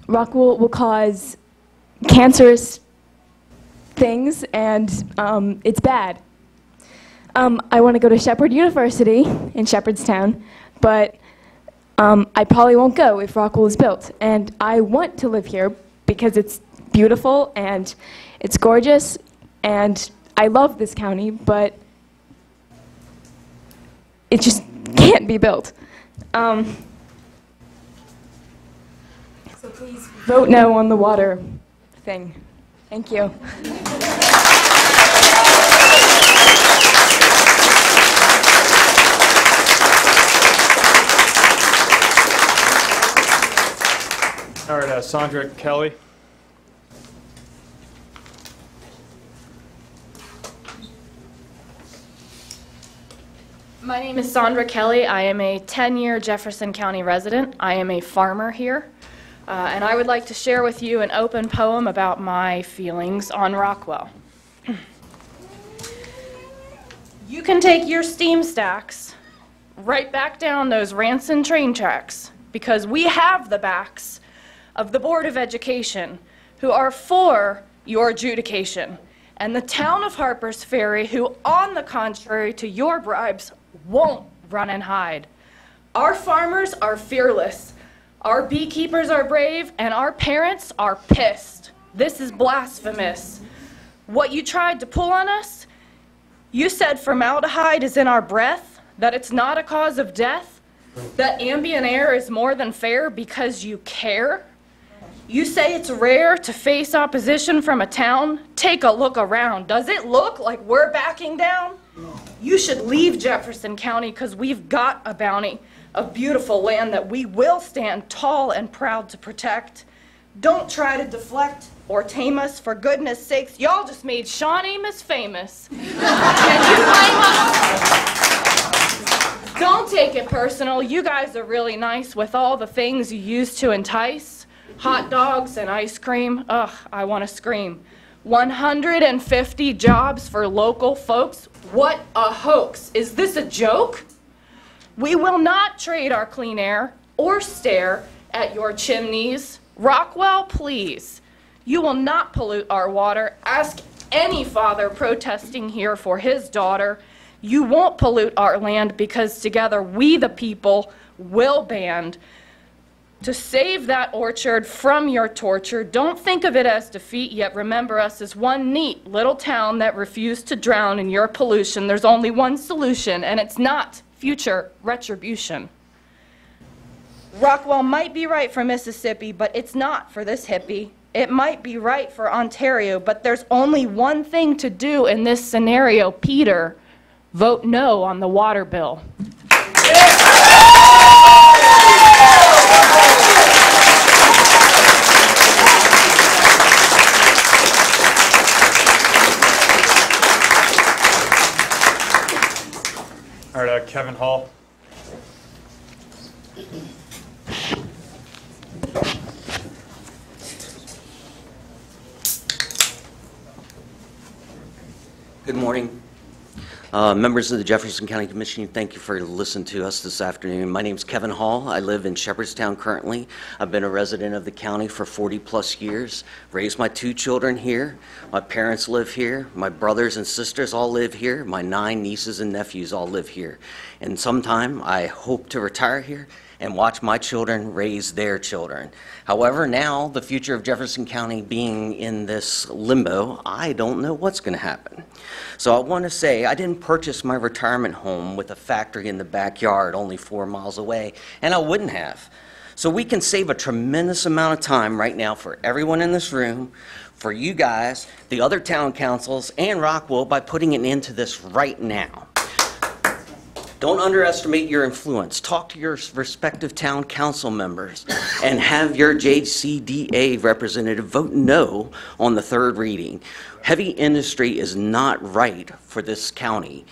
Rockwool will cause cancerous things, and it's bad. I want to go to Shepherd University in Shepherdstown, but I probably won't go if Rockwool is built. And I want to live here because it's beautiful and it's gorgeous, and I love this county, but it just can't be built. So please vote no on the water thing. Thank you. All right, Sandra Kelly. My name is Sandra Kelly. I am a 10-year Jefferson County resident. I am a farmer here. And I would like to share with you an open poem about my feelings on Rockwell. You can take your steam stacks right back down those Ranson train tracks, because we have the backs of the Board of Education who are for your adjudication, and the town of Harpers Ferry who, on the contrary to your bribes, won't run and hide. Our farmers are fearless. Our beekeepers are brave, and our parents are pissed. This is blasphemous. What you tried to pull on us? You said formaldehyde is in our breath, that it's not a cause of death, that ambient air is more than fair because you care. You say it's rare to face opposition from a town. Take a look around. Does it look like we're backing down? You should leave Jefferson County, because we've got a bounty of beautiful land that we will stand tall and proud to protect. Don't try to deflect or tame us, for goodness sakes. Y'all just made Sean Amos famous. Can you blame us? Don't take it personal. You guys are really nice with all the things you use to entice. Hot dogs and ice cream. Ugh, I want to scream. 150 jobs for local folks. What a hoax. Is this a joke? We will not trade our clean air or stare at your chimneys. Rockwell, please. You will not pollute our water. Ask any father protesting here for his daughter. You won't pollute our land, because together we, the people, will band to save that orchard from your torture. Don't think of it as defeat, yet remember us as one neat little town that refused to drown in your pollution. There's only one solution, and it's not future retribution. Rockwell might be right for Mississippi, but it's not for this hippie. It might be right for Ontario, but there's only one thing to do in this scenario, Peter. Vote no on the water bill. All right, Kevin Hall. Good morning. Members of the Jefferson County Commission, thank you for listening to us this afternoon. My name is Kevin Hall. I live in Shepherdstown currently. I've been a resident of the county for 40-plus years, raised my 2 children here. My parents live here. My brothers and sisters all live here. My 9 nieces and nephews all live here. And sometime I hope to retire here and watch my children raise their children. However, now, the future of Jefferson County being in this limbo, I don't know what's going to happen. So I want to say I didn't purchase my retirement home with a factory in the backyard only 4 miles away, and I wouldn't have. So we can save a tremendous amount of time right now for everyone in this room, for you guys, the other town councils, and Rockwell by putting an end to this right now. Don't underestimate your influence. Talk to your respective town council members and have your JCDA representative vote no on the 3rd reading. Heavy industry is not right for this county.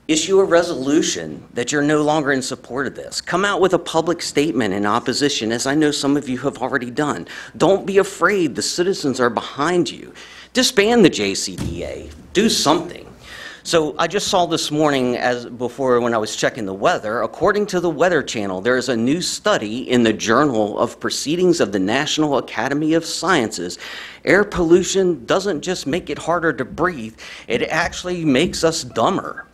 Issue a resolution that you're no longer in support of this. Come out with a public statement in opposition, as I know some of you have already done. Don't be afraid. The citizens are behind you. Disband the JCDA. Do something. So I just saw this morning, before when I was checking the weather, according to the Weather Channel, there is a new study in the Journal of Proceedings of the National Academy of Sciences. Air pollution doesn't just make it harder to breathe, it actually makes us dumber.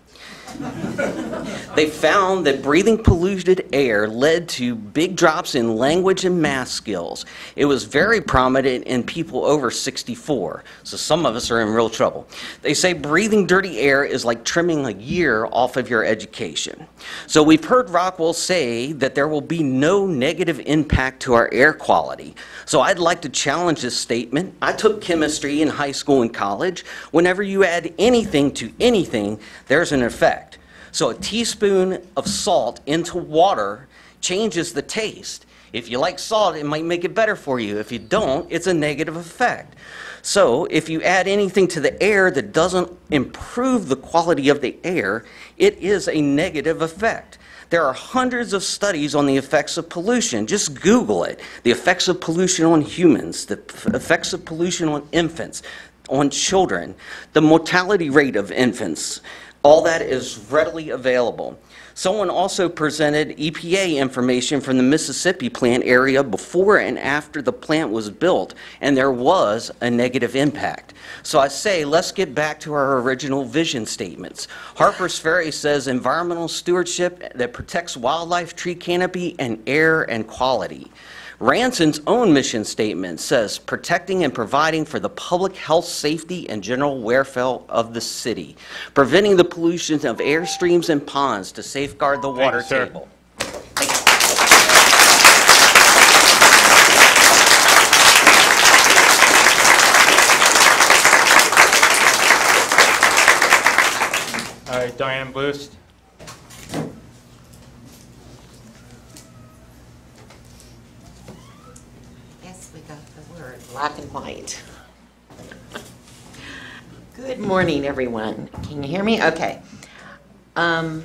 They found that breathing polluted air led to big drops in language and math skills. It was very prominent in people over 64, so some of us are in real trouble. They say breathing dirty air is like trimming a year off of your education. So we've heard Rockwell say that there will be no negative impact to our air quality. So I'd like to challenge this statement. I took chemistry in high school and college. Whenever you add anything to anything, there's an effect. So a teaspoon of salt into water changes the taste. If you like salt, it might make it better for you. If you don't, it's a negative effect. So if you add anything to the air that doesn't improve the quality of the air, it is a negative effect. There are hundreds of studies on the effects of pollution. Just Google it. The effects of pollution on humans, the effects of pollution on infants, on children, the mortality rate of infants. All that is readily available. Someone also presented EPA information from the Mississippi plant area before and after the plant was built, and there was a negative impact. So I say, let's get back to our original vision statements. Harper's Ferry says environmental stewardship that protects wildlife, tree canopy, and air and quality. Ranson's own mission statement says protecting and providing for the public health, safety, and general welfare of the city, preventing the pollution of air streams and ponds to safeguard the water table. All right, Diane Blust. Black and white. Good morning, everyone. Can you hear me? Okay. There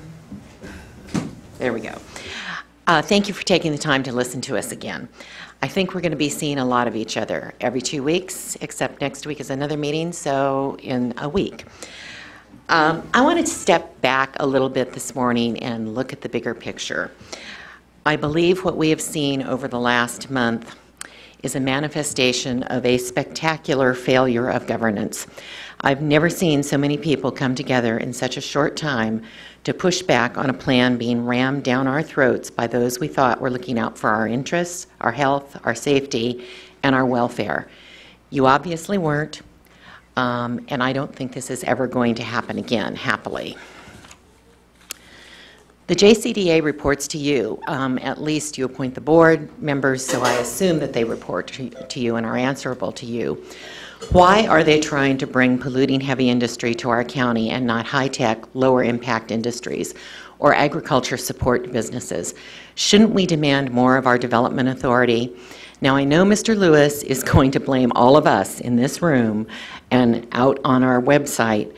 we go. Thank you for taking the time to listen to us again. I think we're going to be seeing a lot of each other every 2 weeks, except next week is another meeting, so in a week. I wanted to step back a little bit this morning and look at the bigger picture. I believe what we have seen over the last month is a manifestation of a spectacular failure of governance. I've never seen so many people come together in such a short time to push back on a plan being rammed down our throats by those we thought were looking out for our interests, our health, our safety, and our welfare. You obviously weren't, and I don't think this is ever going to happen again, happily. The JCDA reports to you. At least you appoint the board members, so I assume that they report to you and are answerable to you. Why are they trying to bring polluting heavy industry to our county and not high-tech, lower-impact industries or agriculture support businesses? Shouldn't we demand more of our development authority? Now, I know Mr. Lewis is going to blame all of us in this room and out on our website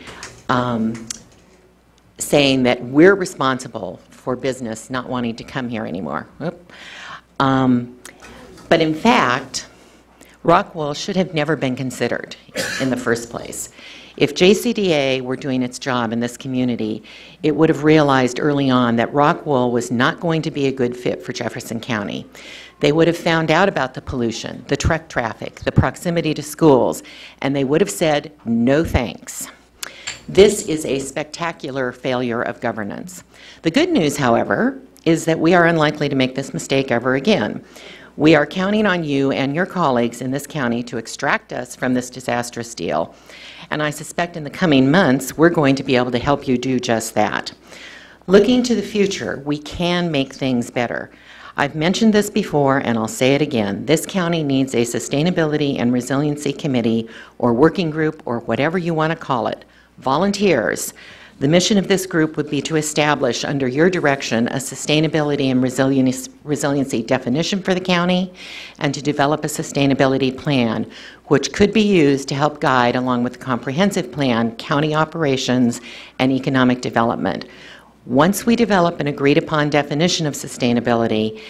saying that we're responsible for business not wanting to come here anymore. But in fact, Rockwell should have never been considered in the first place. If JCDA were doing its job in this community, it would have realized early on that Rockwool was not going to be a good fit for Jefferson County. They would have found out about the pollution, the truck traffic, the proximity to schools, and they would have said, no thanks. This is a spectacular failure of governance. The good news, however, is that we are unlikely to make this mistake ever again. We are counting on you and your colleagues in this county to extract us from this disastrous deal. And I suspect in the coming months, we're going to be able to help you do just that. Looking to the future, we can make things better. I've mentioned this before, and I'll say it again. This county needs a Sustainability and Resiliency Committee or working group or whatever you want to call it. Volunteers. The mission of this group would be to establish, under your direction, a sustainability and resiliency definition for the county and to develop a sustainability plan, which could be used to help guide, along with the comprehensive plan, county operations and economic development. Once we develop an agreed-upon definition of sustainability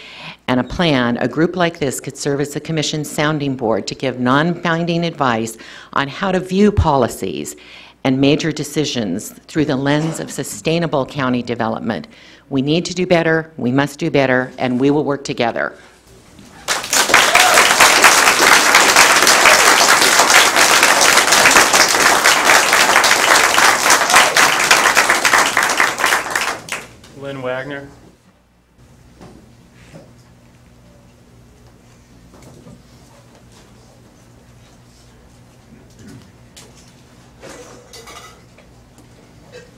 and a plan, a group like this could serve as the Commission's sounding board to give non-binding advice on how to view policies and major decisions through the lens of sustainable county development. We need to do better, we must do better, and we will work together. Lynn Wagner.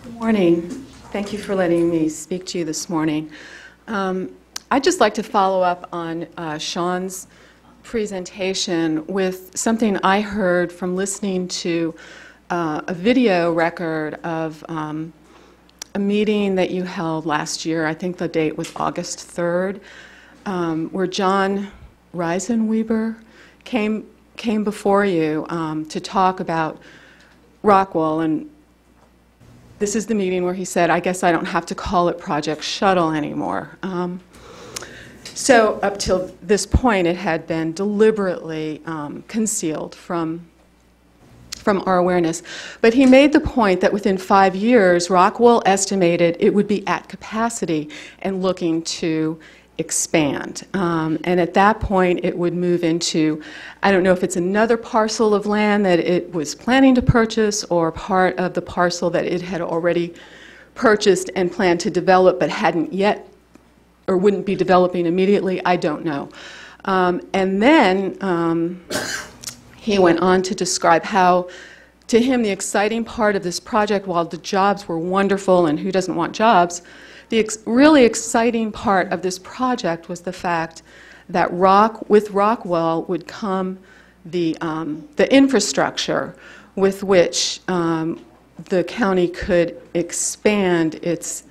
Good morning. Thank you for letting me speak to you this morning. I'd just like to follow up on Sean's presentation with something I heard from listening to a video record of a meeting that you held last year. I think the date was August 3rd, where John Reisenweber came before you to talk about Rockwool. And this is the meeting where he said, I guess I don't have to call it Project Shuttle anymore. So up till this point, it had been deliberately concealed from our awareness. But he made the point that within 5 years, Rockwool estimated it would be at capacity and looking to expand. And at that point, it would move into, I don't know if it's another parcel of land that it was planning to purchase or part of the parcel that it had already purchased and planned to develop but hadn't yet or wouldn't be developing immediately. I don't know. And then he went on to describe how, to him, the exciting part of this project, while the jobs were wonderful and who doesn't want jobs, the really exciting part of this project was the fact that with Rockwool would come the infrastructure with which the county could expand its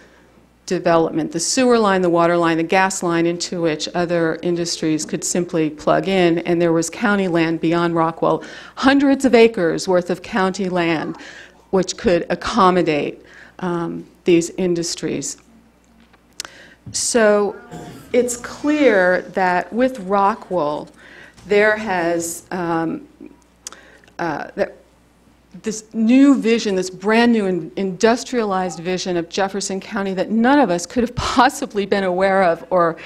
development, the sewer line, the water line, the gas line, into which other industries could simply plug in. And there was county land beyond Rockwool, hundreds of acres worth of county land which could accommodate these industries. So it's clear that with Rockwool, there has this new vision, this brand new industrialized vision of Jefferson County that none of us could have possibly been aware of or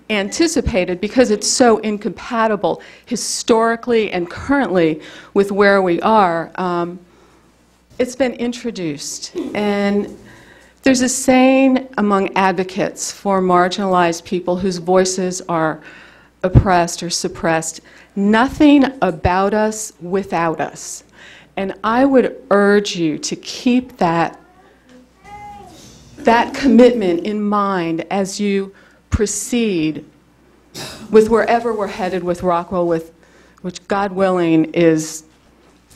anticipated, because it's so incompatible historically and currently with where we are. It's been introduced, and there's a saying among advocates for marginalized people whose voices are oppressed or suppressed: nothing about us without us. And I would urge you to keep that commitment in mind as you proceed with wherever we're headed with Rockwool, which, God willing, is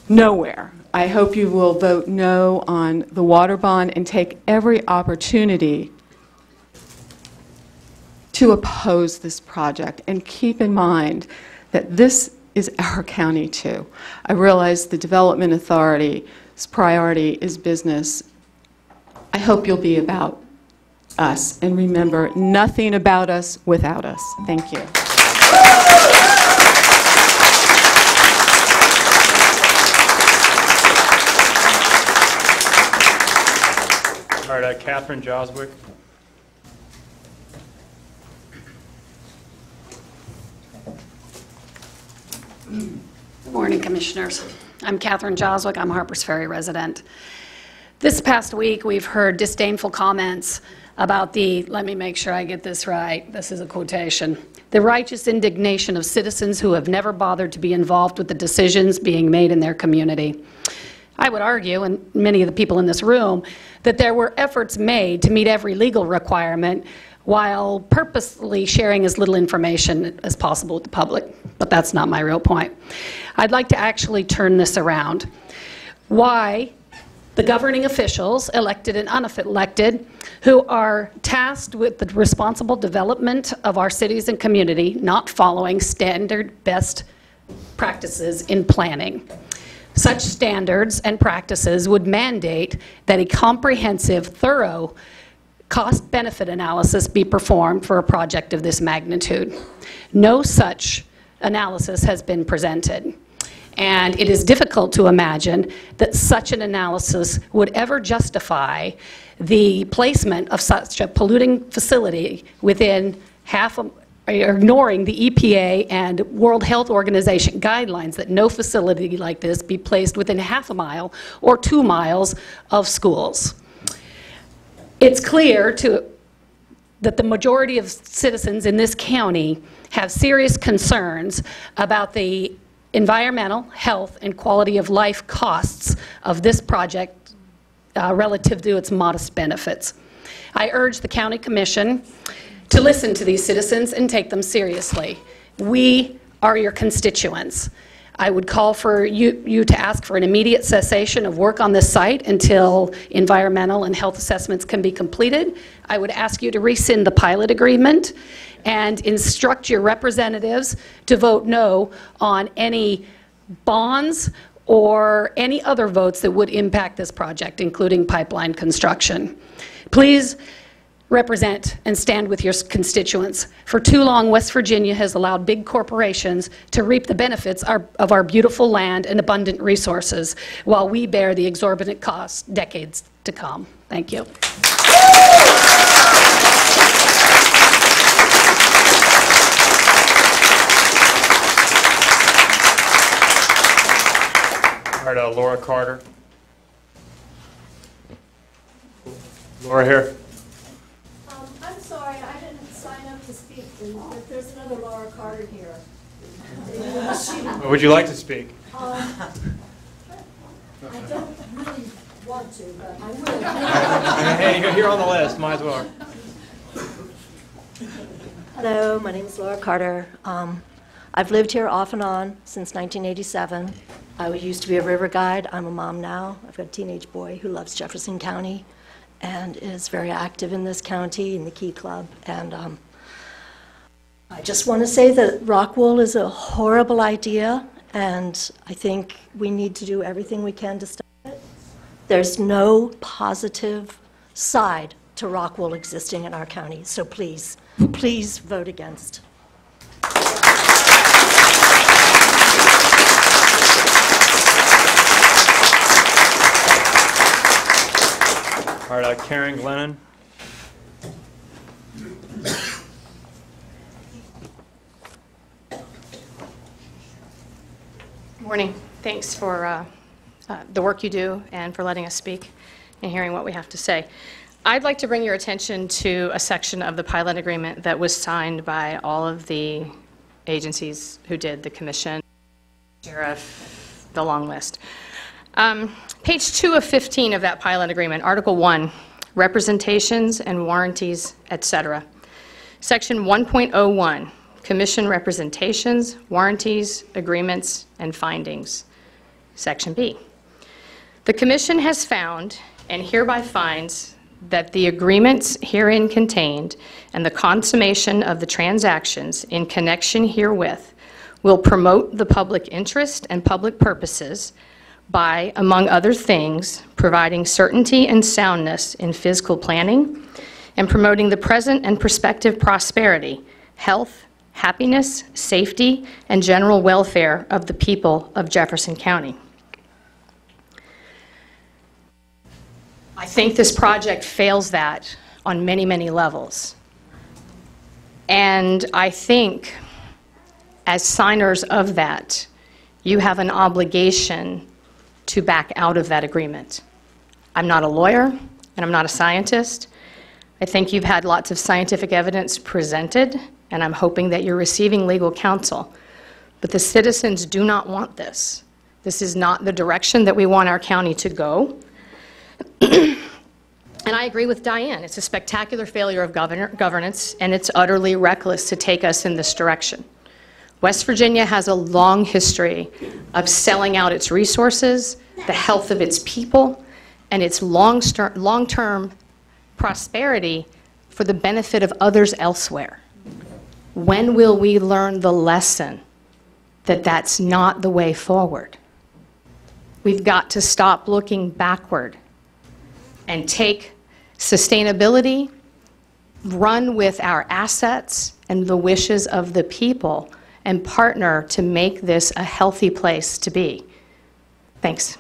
nowhere. I hope you will vote no on the water bond and take every opportunity to oppose this project. And keep in mind that this is our county too. I realize the Development Authority's priority is business. I hope you'll be about us, and remember, nothing about us without us. Thank you. All right, Catherine Joswick. Good morning, Commissioners. I'm Catherine Joswick. I'm Harpers Ferry resident. This past week, we've heard disdainful comments about the, let me make sure I get this right, this is a quotation, the righteous indignation of citizens who have never bothered to be involved with the decisions being made in their community. I would argue, and many of the people in this room, that there were efforts made to meet every legal requirement while purposely sharing as little information as possible with the public. But that's not my real point. I'd like to actually turn this around. Why the governing officials, elected and unelected, who are tasked with the responsible development of our cities and community, not following standard best practices in planning. Such standards and practices would mandate that a comprehensive, thorough cost-benefit analysis be performed for a project of this magnitude. No such analysis has been presented. And it is difficult to imagine that such an analysis would ever justify the placement of such a polluting facility within ignoring the EPA and World Health Organization guidelines that no facility like this be placed within half a mile or 2 miles of schools. It's clear that the majority of citizens in this county have serious concerns about the environmental, health, and quality of life costs of this project relative to its modest benefits. I urge the County Commission to listen to these citizens and take them seriously. We are your constituents. I would call for you to ask for an immediate cessation of work on this site until environmental and health assessments can be completed. I would ask you to rescind the pilot agreement and instruct your representatives to vote no on any bonds or any other votes that would impact this project, including pipeline construction. Please represent and stand with your constituents. For too long, West Virginia has allowed big corporations to reap the benefits of our beautiful land and abundant resources, while we bear the exorbitant costs decades to come. Thank you. All right, Laura Carter. Laura here. I'm sorry, I didn't sign up to speak. There's another Laura Carter here. Would you like to speak? I don't really want to, but I will. Hey, you're here on the list. Might as well. Hello, my name is Laura Carter. I've lived here off and on since 1987. I used to be a river guide. I'm a mom now. I've got a teenage boy who loves Jefferson County and is very active in this county in the Key Club. And I just want to say that rock wool is a horrible idea, and I think we need to do everything we can to stop it. There's no positive side to rock wool existing in our county, so please, please vote against. All right, Karen Glennon. Morning. Thanks for the work you do and for letting us speak and hearing what we have to say. I'd like to bring your attention to a section of the pilot agreement that was signed by all of the agencies who did the commission, sheriff, the long list. Page 2 of 15 of that pilot agreement, Article 1, representations and warranties, etc. Section 1.01, commission representations, warranties, agreements, and findings. Section B. The commission has found and hereby finds that the agreements herein contained and the consummation of the transactions in connection herewith will promote the public interest and public purposes by, among other things, providing certainty and soundness in physical planning and promoting the present and prospective prosperity, health, happiness, safety, and general welfare of the people of Jefferson County. I think this project fails that on many, many levels. And I think, as signers of that, you have an obligation to back out of that agreement. I'm not a lawyer, and I'm not a scientist. I think you've had lots of scientific evidence presented, and I'm hoping that you're receiving legal counsel. But the citizens do not want this. This is not the direction that we want our county to go. And I agree with Diane. It's a spectacular failure of governance, and it's utterly reckless to take us in this direction. West Virginia has a long history of selling out its resources, the health of its people, and its long-term prosperity for the benefit of others elsewhere. When will we learn the lesson that that's not the way forward? We've got to stop looking backward and take sustainability, run with our assets and the wishes of the people, and partner to make this a healthy place to be. Thanks.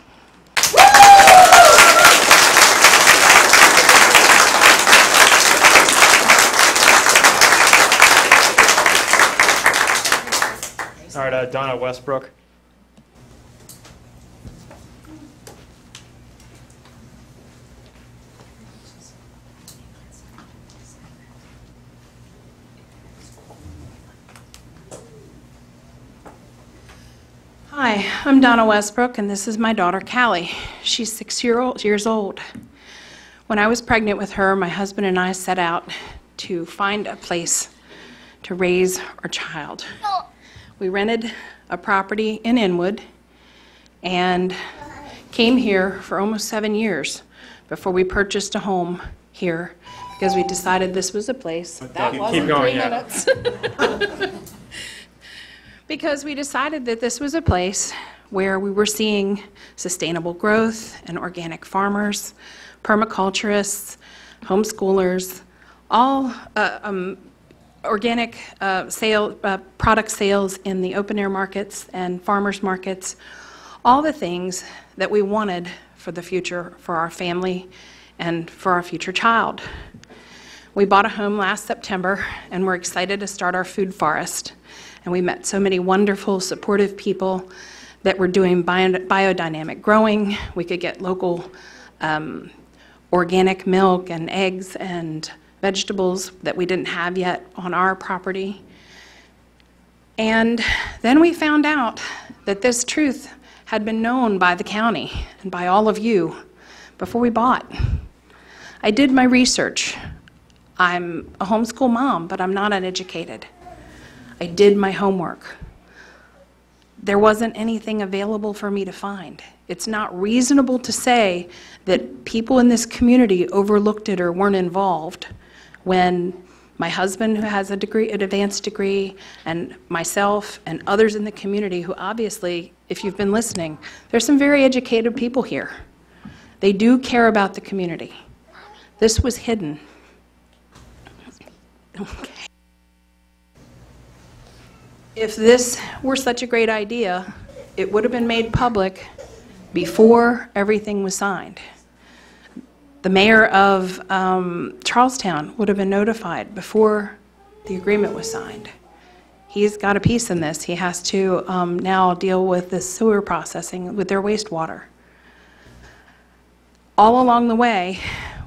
All right, Donna Westbrook. Hi, I'm Donna Westbrook, and this is my daughter, Callie. She's 6 years old. When I was pregnant with her, my husband and I set out to find a place to raise our child. We rented a property in Inwood and came here for almost 7 years before we purchased a home here because we decided this was a place. That wasn't Keep going, 3 minutes. Because we decided that this was a place where we were seeing sustainable growth and organic farmers, permaculturists, homeschoolers, all organic product sales in the open-air markets and farmers markets, all the things that we wanted for the future for our family and for our future child. We bought a home last September, and we're excited to start our food forest. And we met so many wonderful, supportive people that were doing biodynamic growing. We could get local organic milk and eggs and vegetables that we didn't have yet on our property. And then we found out that this truth had been known by the county and by all of you before we bought. I did my research. I'm a homeschool mom, but I'm not uneducated. I did my homework. There wasn't anything available for me to find. It's not reasonable to say that people in this community overlooked it or weren't involved when my husband, who has an advanced degree, and myself and others in the community who obviously, if you've been listening, there's some very educated people here. They do care about the community. This was hidden. Okay. If this were such a great idea, it would have been made public before everything was signed. The mayor of Charlestown would have been notified before the agreement was signed. He's got a piece in this. He has to now deal with the sewer processing with their wastewater. All along the way,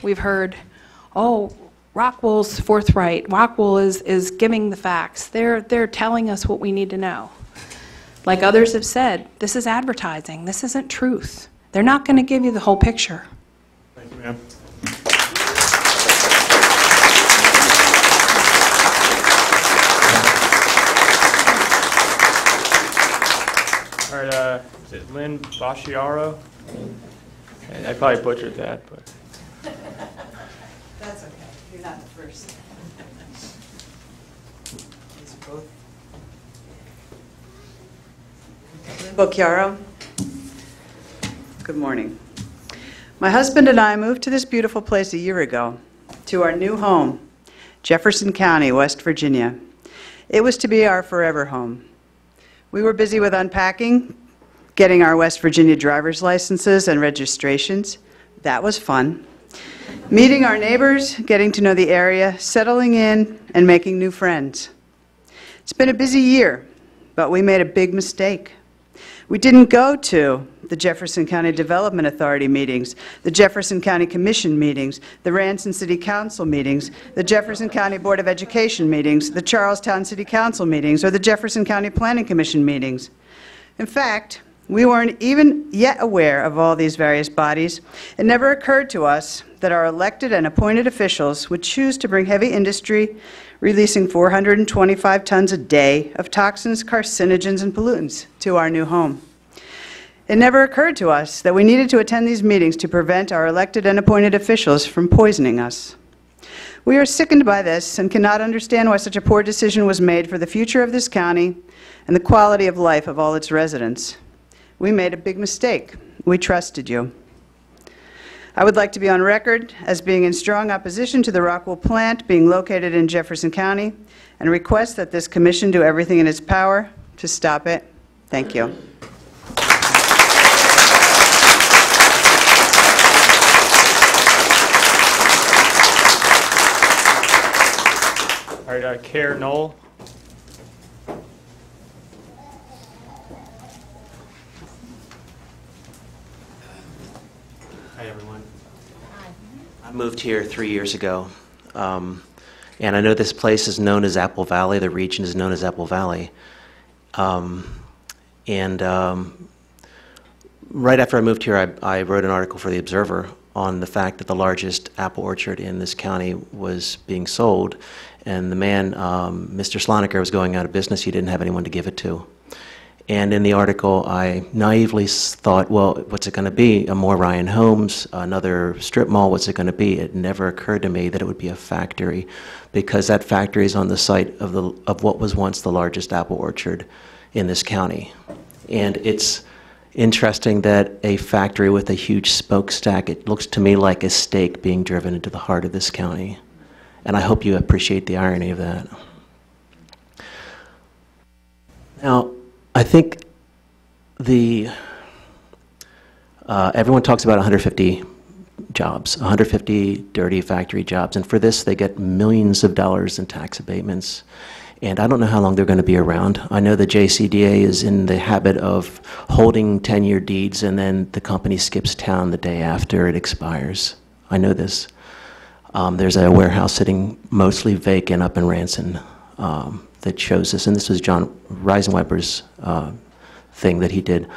we've heard, oh, Rockwell's forthright. Rockwell is giving the facts. They're telling us what we need to know. Like others have said, this is advertising. This isn't truth. They're not going to give you the whole picture. Thank you, ma'am. All right, is it Lynn Basciaro? I probably butchered that, but. That's okay. You're not the first. These are both. Lynn Bocchiaro. Good morning. My husband and I moved to this beautiful place a year ago, to our new home, Jefferson County, West Virginia. It was to be our forever home. We were busy with unpacking, getting our West Virginia driver's licenses and registrations. That was fun. Meeting our neighbors, getting to know the area, settling in, and making new friends. It's been a busy year, but we made a big mistake. We didn't go to the Jefferson County Development Authority meetings, the Jefferson County Commission meetings, the Ranson City Council meetings, the Jefferson County Board of Education meetings, the Charlestown City Council meetings, or the Jefferson County Planning Commission meetings. In fact, we weren't even yet aware of all these various bodies. It never occurred to us that our elected and appointed officials would choose to bring heavy industry, releasing 425 tons a day of toxins, carcinogens, and pollutants to our new home. It never occurred to us that we needed to attend these meetings to prevent our elected and appointed officials from poisoning us. We are sickened by this and cannot understand why such a poor decision was made for the future of this county and the quality of life of all its residents. We made a big mistake. We trusted you. I would like to be on record as being in strong opposition to the Rockwell plant being located in Jefferson County and request that this commission do everything in its power to stop it. Thank you. All right, Care Knoll. Hi, everyone. I moved here 3 years ago, and I know this place is known as Apple Valley. The region is known as Apple Valley. Right after I moved here, I wrote an article for The Observer on the fact that the largest apple orchard in this county was being sold, and the man, Mr. Slonaker, was going out of business. He didn't have anyone to give it to. And in the article, I naively thought, well, what's it going to be? A more Ryan Homes, another strip mall, what's it going to be? It never occurred to me that it would be a factory, because that factory is on the site of what was once the largest apple orchard in this county. And it's interesting that a factory with a huge smokestack, it looks to me like a stake being driven into the heart of this county. And I hope you appreciate the irony of that. Now, I think everyone talks about 150 jobs, 150 dirty factory jobs, and for this they get millions of dollars in tax abatements. And I don't know how long they're going to be around. I know the JCDA is in the habit of holding 10-year deeds, and then the company skips town the day after it expires. I know this. There's a warehouse sitting mostly vacant up in Ranson that shows this, and this was John Reisenweber's thing that he did.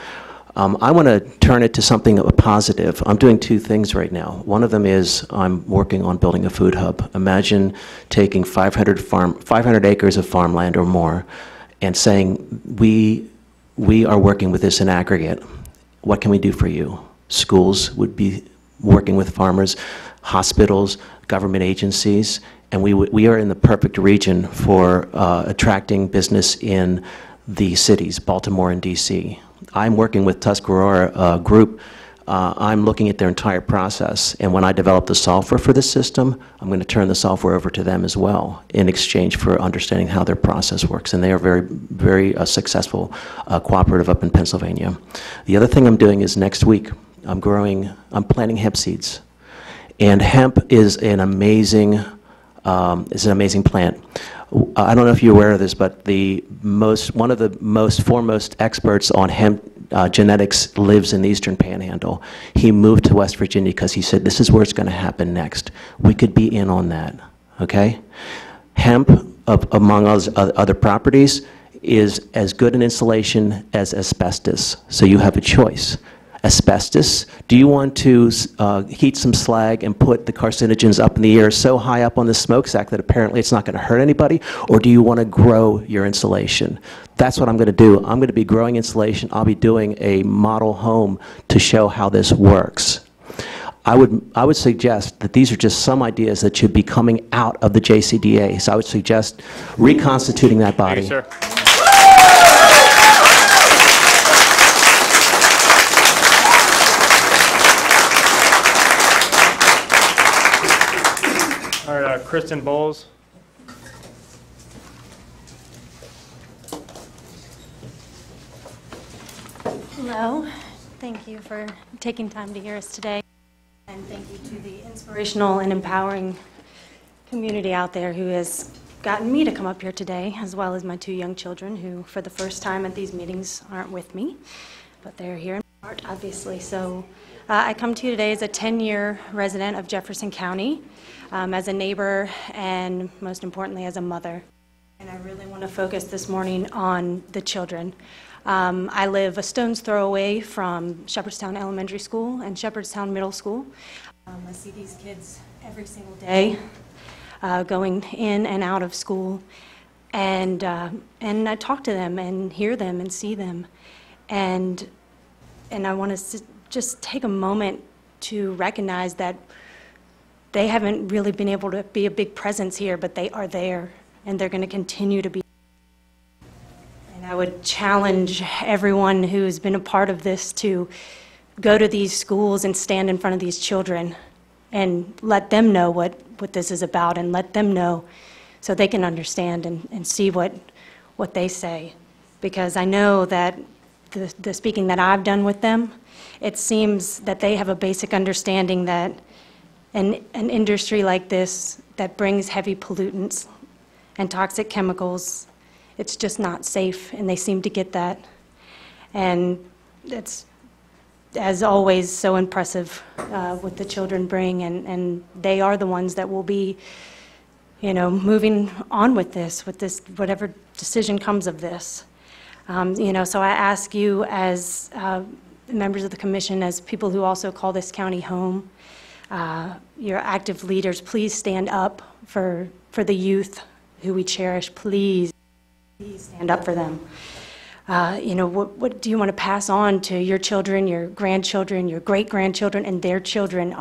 I want to turn it to something positive. I'm doing two things right now. One of them is I'm working on building a food hub. Imagine taking 500 acres of farmland or more and saying, we are working with this in aggregate. What can we do for you? Schools would be working with farmers, hospitals, government agencies, and we are in the perfect region for attracting business in the cities, Baltimore and DC. I'm working with Tuscarora Group. I'm looking at their entire process, and when I develop the software for this system, I'm going to turn the software over to them as well in exchange for understanding how their process works, and they are very, very successful cooperative up in Pennsylvania. The other thing I'm doing is next week, I'm planting hemp seeds, and hemp is an amazing plant. I don't know if you're aware of this, but one of the most foremost experts on hemp genetics lives in the Eastern Panhandle. He moved to West Virginia because he said, this is where it's going to happen next. We could be in on that, okay? Hemp, among other properties, is as good an insulation as asbestos, so you have a choice. Asbestos, do you want to heat some slag and put the carcinogens up in the air so high up on the smokestack that apparently it's not going to hurt anybody, or do you want to grow your insulation? That's what I'm going to do. I'm going to be growing insulation. I'll be doing a model home to show how this works. I would suggest that these are just some ideas that should be coming out of the JCDA, so I would suggest reconstituting that body. Thank you, sir. All right, Kristen Bowles. Hello. Thank you for taking time to hear us today. And thank you to the inspirational and empowering community out there who has gotten me to come up here today, as well as my 2 young children who, for the first time at these meetings, aren't with me, but they're here in my heart, obviously. So I come to you today as a 10-year resident of Jefferson County, as a neighbor, and most importantly, as a mother. And I really want to focus this morning on the children. I live a stone's throw away from Shepherdstown Elementary School and Shepherdstown Middle School. I see these kids every single day going in and out of school, and I talk to them and hear them and see them, and I want to just take a moment to recognize that they haven't really been able to be a big presence here, but they are there, and they're going to continue to be. And I would challenge everyone who's been a part of this to go to these schools and stand in front of these children and let them know what this is about, and let them know so they can understand and see what they say. Because I know that the speaking that I've done with them, it seems that they have a basic understanding that an industry like this that brings heavy pollutants and toxic chemicals, it's just not safe, and they seem to get that. And it's, as always, so impressive what the children bring, and they are the ones that will be, moving on with this, whatever decision comes of this. So I ask you as members of the commission, as people who also call this county home, your active leaders, please stand up for the youth who we cherish. Please stand up for them. What do you want to pass on to your children, your grandchildren, your great-grandchildren, and their children?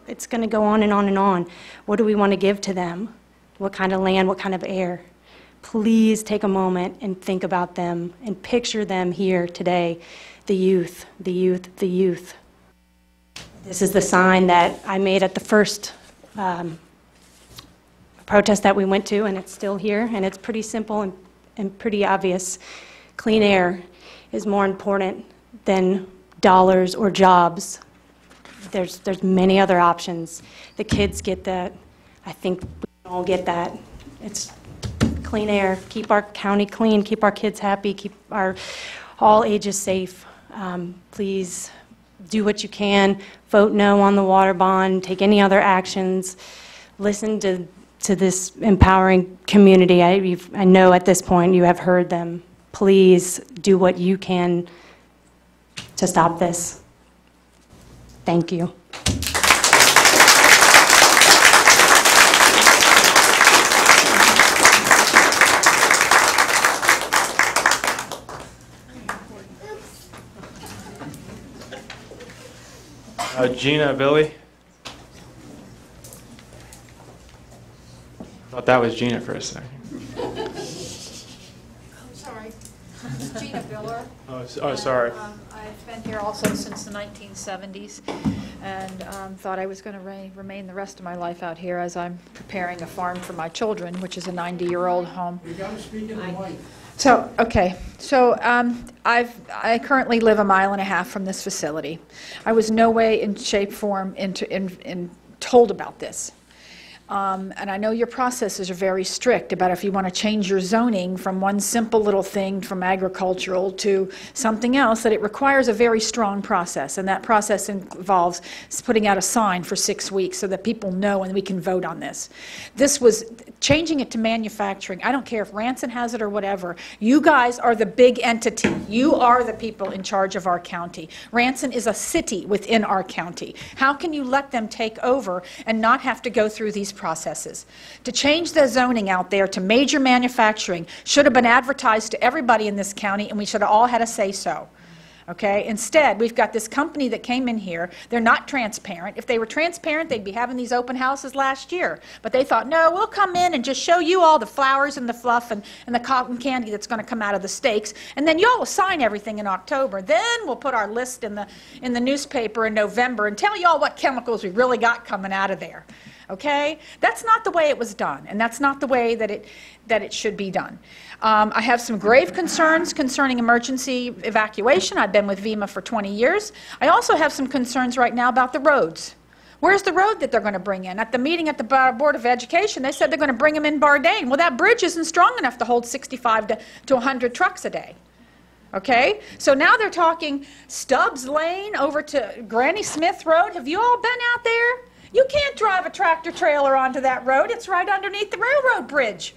It's going to go on and on and on. What do we want to give to them? What kind of land, what kind of air? Please take a moment and think about them and picture them here today. The youth, the youth, the youth. This is the sign that I made at the first protest that we went to, and it's still here, and it's pretty simple and pretty obvious. Clean air is more important than dollars or jobs. There's many other options. The kids get that. I think we all get that. It's clean air. Keep our county clean. Keep our kids happy. Keep our all ages safe. Please do what you can. Vote no on the water bond. Take any other actions. Listen to this empowering community. I know at this point you have heard them. Please do what you can to stop this. Thank you. Gina, Billy. Thought that was Gina for a second. Sorry. Gina Biller. Oh, sorry. I've been here also since the 1970s, and thought I was going to remain the rest of my life out here as I'm preparing a farm for my children, which is a 90-year-old home. You got to speak in the mic. So, okay. So I currently live a mile and a half from this facility. I was no way in shape, form told about this. And I know your processes are very strict about if you want to change your zoning from one simple little thing from agricultural to something else, that it requires a very strong process. And that process involves putting out a sign for 6 weeks so that people know and we can vote on this. This was changing it to manufacturing. I don't care if Ranson has it or whatever. You guys are the big entity. You are the people in charge of our county. Ranson is a city within our county. How can you let them take over and not have to go through these processes? To change the zoning out there to major manufacturing should have been advertised to everybody in this county, and we should have all had a say-so. Okay? Instead, we've got this company that came in here. They're not transparent. If they were transparent, they'd be having these open houses last year. But they thought, no, we'll come in and just show you all the flowers and the fluff and the cotton candy that's going to come out of the stakes, and then y'all will sign everything in October. Then we'll put our list in the newspaper in November and tell y'all what chemicals we really got coming out of there. Okay? That's not the way it was done, and that's not the way that it should be done. I have some grave concerns concerning emergency evacuation. I've been with VEMA for 20 years. I also have some concerns right now about the roads. Where's the road that they're going to bring in? At the meeting at the Board of Education, they said they're going to bring them in Bardane. Well, that bridge isn't strong enough to hold 65 to 100 trucks a day. Okay? So now they're talking Stubbs Lane over to Granny Smith Road. Have you all been out there? You can't drive a tractor trailer onto that road. It's right underneath the railroad bridge.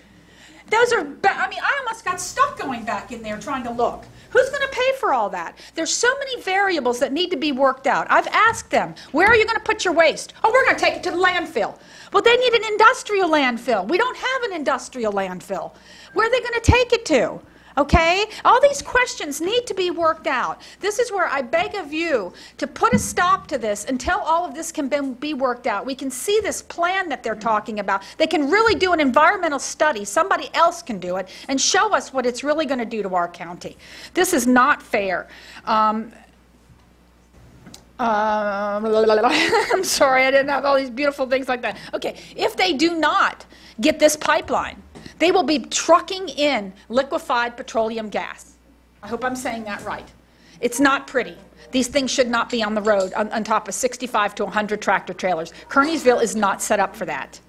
Those are, I mean, I almost got stuck going back in there trying to look. Who's going to pay for all that? There's so many variables that need to be worked out. I've asked them, where are you going to put your waste? Oh, we're going to take it to the landfill. Well, they need an industrial landfill. We don't have an industrial landfill. Where are they going to take it to? Okay? All these questions need to be worked out. This is where I beg of you to put a stop to this until all of this can be worked out. We can see this plan that they're talking about. They can really do an environmental study. Somebody else can do it and show us what it's really going to do to our county. This is not fair. I'm sorry, I didn't have all these beautiful things like that. Okay, if they do not get this pipeline, they will be trucking in liquefied petroleum gas. I hope I'm saying that right. It's not pretty. These things should not be on the road on top of 65 to 100 tractor trailers. Kearneysville is not set up for that.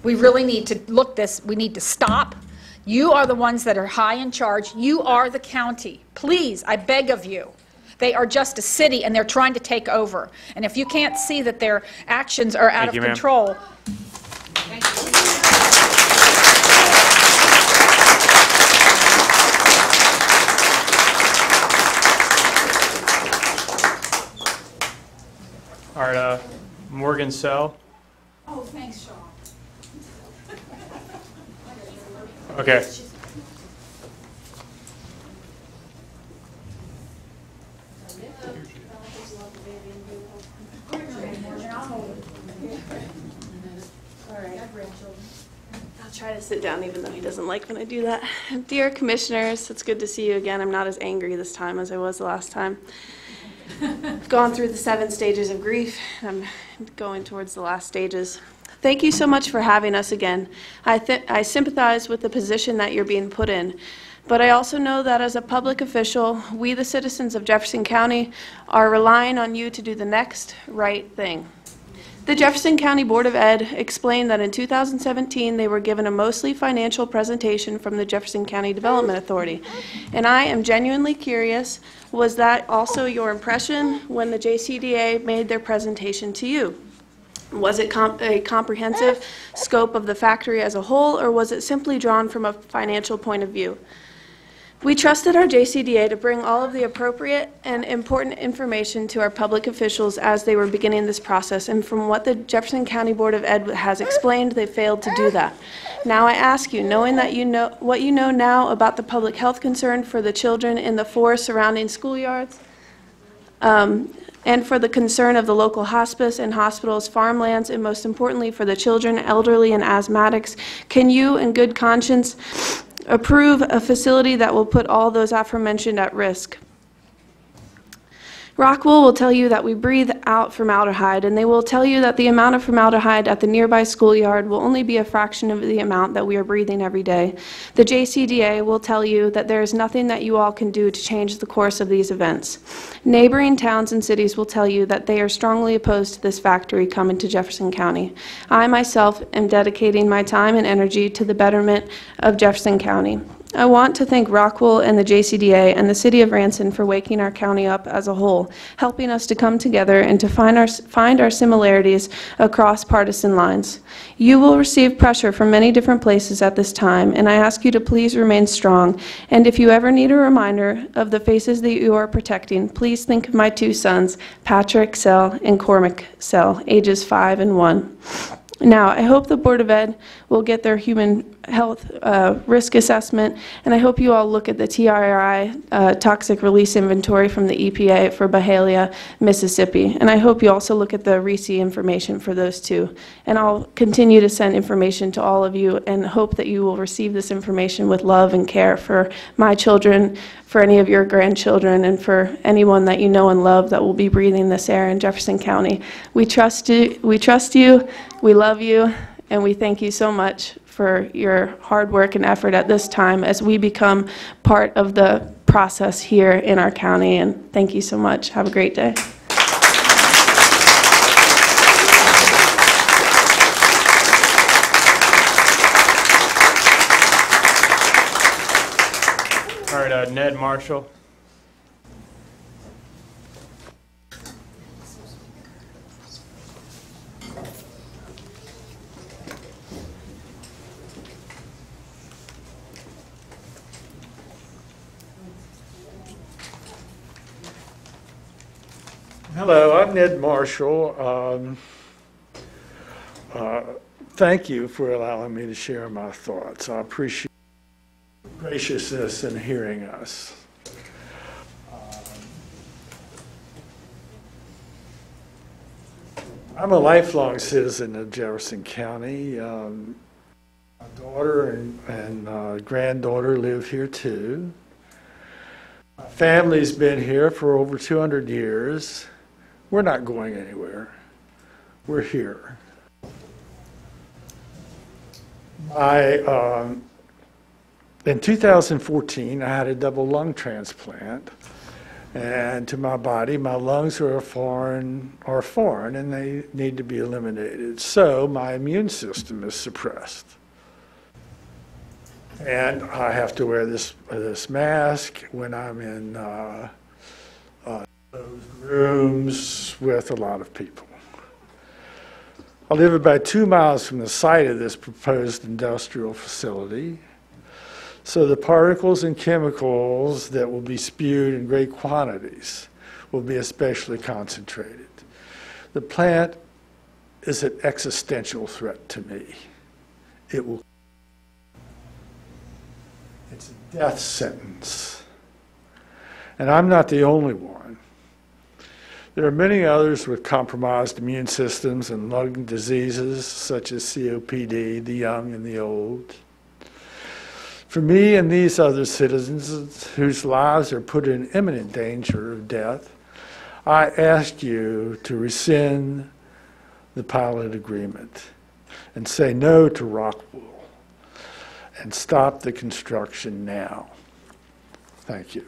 We really need to look this. We need to stop. You are the ones that are high in charge. You are the county. Please, I beg of you. They are just a city, and they're trying to take over. And if you can't see that their actions are out of control... Thank you. All right, Morgan Sell. Oh, thanks, Sean. Okay. I'll try to sit down even though he doesn't like when I do that. Dear Commissioners, it's good to see you again. I'm not as angry this time as I was the last time. I've gone through the 7 stages of grief. I'm going towards the last stages. Thank you so much for having us again. I sympathize with the position that you're being put in, but I also know that as a public official, we the citizens of Jefferson County are relying on you to do the next right thing. The Jefferson County Board of Ed explained that in 2017 they were given a mostly financial presentation from the Jefferson County Development Authority. And I am genuinely curious, was that also your impression when the JCDA made their presentation to you? Was it a comprehensive scope of the factory as a whole, or was it simply drawn from a financial point of view? We trusted our JCDA to bring all of the appropriate and important information to our public officials as they were beginning this process, and from what the Jefferson County Board of Ed has explained, they failed to do that. Now I ask you, knowing that you know what you know now about the public health concern for the children in the 4 surrounding schoolyards, and for the concern of the local hospice and hospitals, farmlands, and most importantly for the children, elderly, and asthmatics, can you, in good conscience, approve a facility that will put all those aforementioned at risk? Rockwell will tell you that we breathe out formaldehyde, and they will tell you that the amount of formaldehyde at the nearby schoolyard will only be a fraction of the amount that we are breathing every day. The JCDA will tell you that there is nothing that you all can do to change the course of these events. Neighboring towns and cities will tell you that they are strongly opposed to this factory coming to Jefferson County. I myself am dedicating my time and energy to the betterment of Jefferson County. I want to thank Rockwell and the JCDA and the City of Ranson for waking our county up as a whole, helping us to come together and to find our similarities across partisan lines. You will receive pressure from many different places at this time, and I ask you to please remain strong. And if you ever need a reminder of the faces that you are protecting, please think of my 2 sons, Patrick Sell and Cormac Sell, ages 5 and 1. Now, I hope the Board of Ed will get their human health risk assessment, and I hope you all look at the TRI toxic release inventory from the EPA for Byhalia, Mississippi. And I hope you also look at the RISI information for those 2. And I'll continue to send information to all of you and hope that you will receive this information with love and care for my children, for any of your grandchildren, and for anyone that you know and love that will be breathing this air in Jefferson County. We trust you, we love you, and we thank you so much for your hard work and effort at this time as we become part of the process here in our county. And thank you so much. Have a great day. Ned Marshall. Hello, I'm Ned Marshall. Thank you for allowing me to share my thoughts. I appreciate your graciousness in hearing us. I'm a lifelong citizen of Jefferson County. My daughter and granddaughter live here too. My family's been here for over 200 years. We're not going anywhere. We're here. In 2014, I had a double lung transplant, and to my body, my lungs are foreign, and they need to be eliminated. So my immune system is suppressed, and I have to wear this mask when I'm in those rooms with a lot of people. I live about 2 miles from the site of this proposed industrial facility, so the particles and chemicals that will be spewed in great quantities will be especially concentrated. The plant is an existential threat to me. It's a death sentence. And I'm not the only one. There are many others with compromised immune systems and lung diseases such as COPD, the young and the old. For me and these other citizens whose lives are put in imminent danger of death, I ask you to rescind the pilot agreement and say no to Rockwool and stop the construction now. Thank you.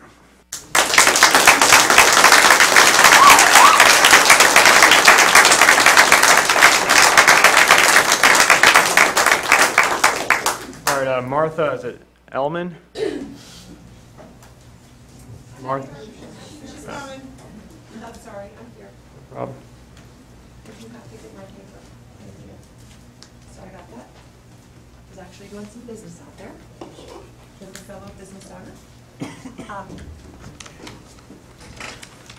All right, Martha, is it Elman? Martha? She's coming. I'm sorry, I'm here. No problem. If you have to get my paper. Thank you. Sorry about that. I was actually doing some business out there with a fellow business owner.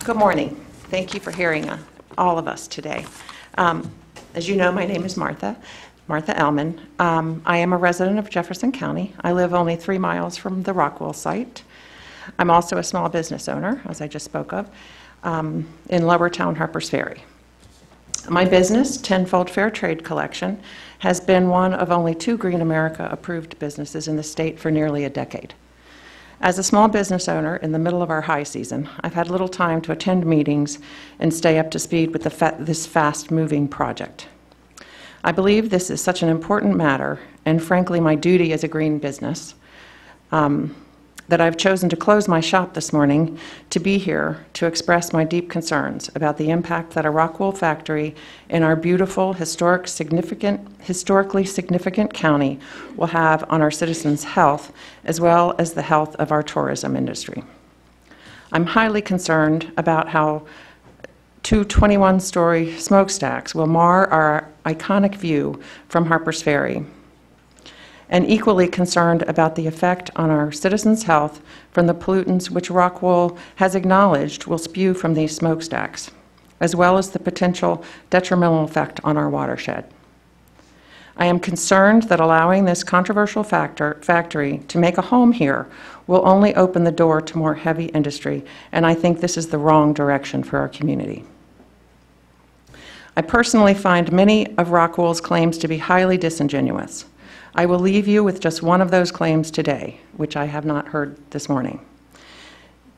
Good morning. Thank you for hearing all of us today. As you know, my name is Martha Elman. I am a resident of Jefferson County. I live only 3 miles from the Rockwool site. I'm also a small business owner, as I just spoke of, in Lower Town, Harpers Ferry. My business, Tenfold Fair Trade Collection, has been one of only 2 Green America approved businesses in the state for nearly a decade. As a small business owner in the middle of our high season, I've had little time to attend meetings and stay up to speed with this fast-moving project. I believe this is such an important matter, and frankly my duty as a green business, that I've chosen to close my shop this morning to be here to express my deep concerns about the impact that a Rockwool factory in our beautiful, historically significant county will have on our citizens' health, as well as the health of our tourism industry. I'm highly concerned about how 2 21-story smokestacks will mar our iconic view from Harpers Ferry, and equally concerned about the effect on our citizens' health from the pollutants which Rockwool has acknowledged will spew from these smokestacks, as well as the potential detrimental effect on our watershed. I am concerned that allowing this controversial factory to make a home here will only open the door to more heavy industry, and I think this is the wrong direction for our community. I personally find many of Rockwool's claims to be highly disingenuous. I will leave you with just one of those claims today, which I have not heard this morning.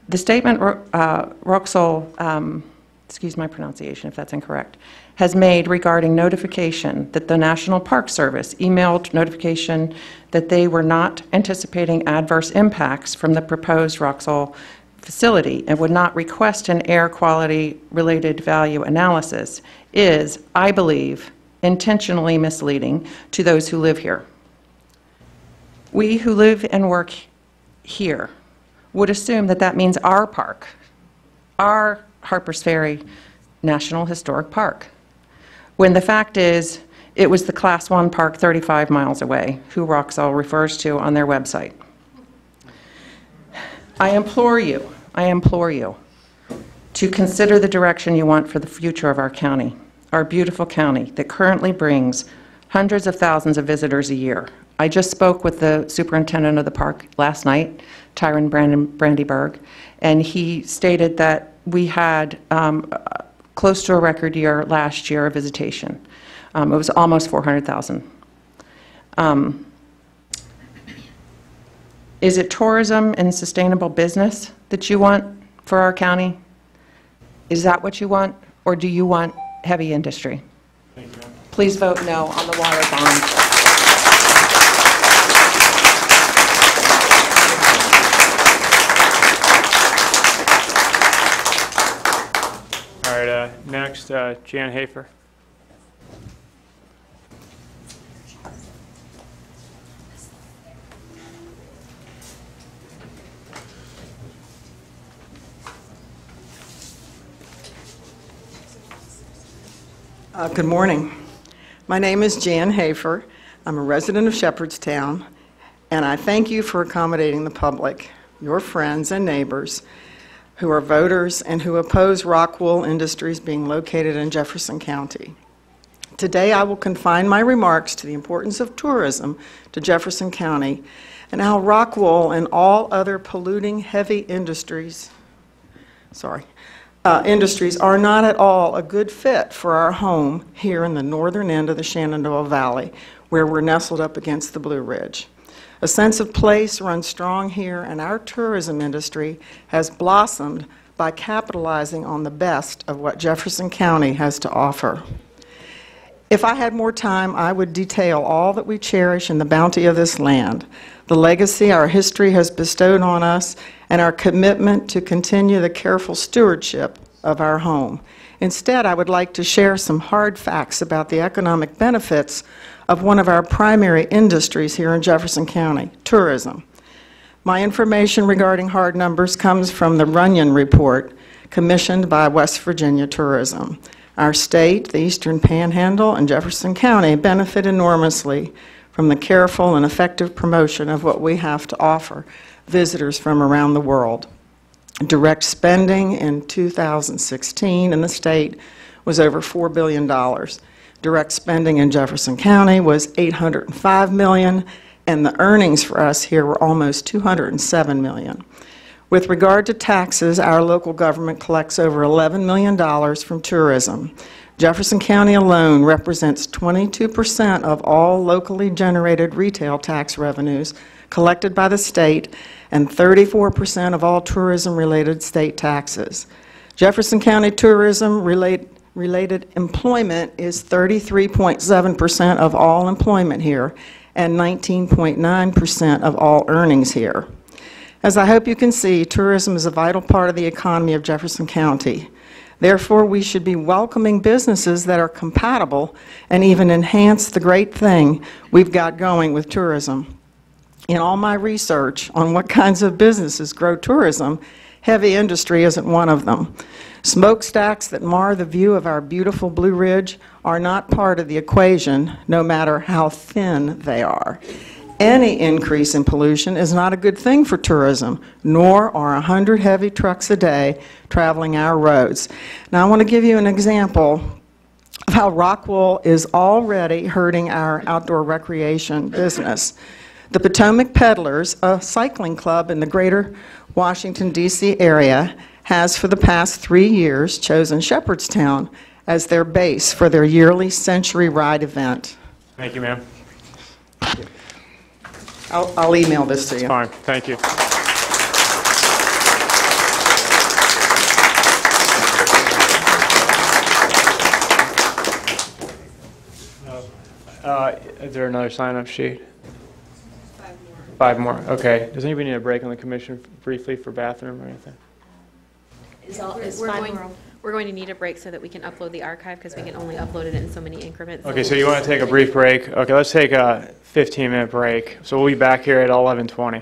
The statement Roxol, excuse my pronunciation if that's incorrect, has made regarding notification that the National Park Service emailed notification that they were not anticipating adverse impacts from the proposed Roxol facility and would not request an air quality related value analysis is, I believe, intentionally misleading to those who live here. We who live and work here would assume that that means our park, our Harpers Ferry National Historic Park, when the fact is it was the Class 1 park 35 miles away, who Roxall refers to on their website. I implore you to consider the direction you want for the future of our county, our beautiful county that currently brings hundreds of thousands of visitors a year. I just spoke with the superintendent of the park last night, Tyron Brandyberg, and he stated that we had close to a record year last year of visitation. It was almost 400,000. Is it tourism and sustainable business that you want for our county? Is that what you want, or do you want heavy industry? Please vote no on the water bond. All right, next, Jan Hafer. Good morning. My name is Jan Hafer. I'm a resident of Shepherdstown, and I thank you for accommodating the public, your friends and neighbors, who are voters and who oppose rock wool industries being located in Jefferson County. Today I will confine my remarks to the importance of tourism to Jefferson County and how rock wool and all other polluting heavy industries are not at all a good fit for our home here in the northern end of the Shenandoah Valley, where we're nestled up against the Blue Ridge. A sense of place runs strong here, and our tourism industry has blossomed by capitalizing on the best of what Jefferson County has to offer. If I had more time, I would detail all that we cherish in the bounty of this land, the legacy our history has bestowed on us, and our commitment to continue the careful stewardship of our home. Instead, I would like to share some hard facts about the economic benefits of one of our primary industries here in Jefferson County, tourism. My information regarding hard numbers comes from the Runyon Report, commissioned by West Virginia Tourism. Our state, the Eastern Panhandle, and Jefferson County benefit enormously from the careful and effective promotion of what we have to offer visitors from around the world. Direct spending in 2016 in the state was over $4 billion. Direct spending in Jefferson County was $805 million, and the earnings for us here were almost $207 million. With regard to taxes, our local government collects over $11 million from tourism. Jefferson County alone represents 22% of all locally generated retail tax revenues collected by the state and 34% of all tourism-related state taxes. Jefferson County tourism-related employment is 33.7% of all employment here and 19.9% of all earnings here. As I hope you can see, tourism is a vital part of the economy of Jefferson County. Therefore, we should be welcoming businesses that are compatible and even enhance the great thing we've got going with tourism. In all my research on what kinds of businesses grow tourism, heavy industry isn't one of them. Smokestacks that mar the view of our beautiful Blue Ridge are not part of the equation, no matter how thin they are. Any increase in pollution is not a good thing for tourism, nor are 100 heavy trucks a day traveling our roads. Now, I want to give you an example of how rock wool is already hurting our outdoor recreation business. The Potomac Peddlers, a cycling club in the greater Washington, D.C. area, has for the past 3 years chosen Shepherdstown as their base for their yearly Century Ride event. Thank you, ma'am. I'll email this to you. Fine, thank you. Is there another sign-up sheet? 5 more. Okay. Does anybody need a break on the commission briefly for bathroom or anything? We're going to need a break so that we can upload the archive because we can only upload it in so many increments. Okay, so you want to take a brief break? Okay, let's take a 15-minute break. So we'll be back here at 11:20.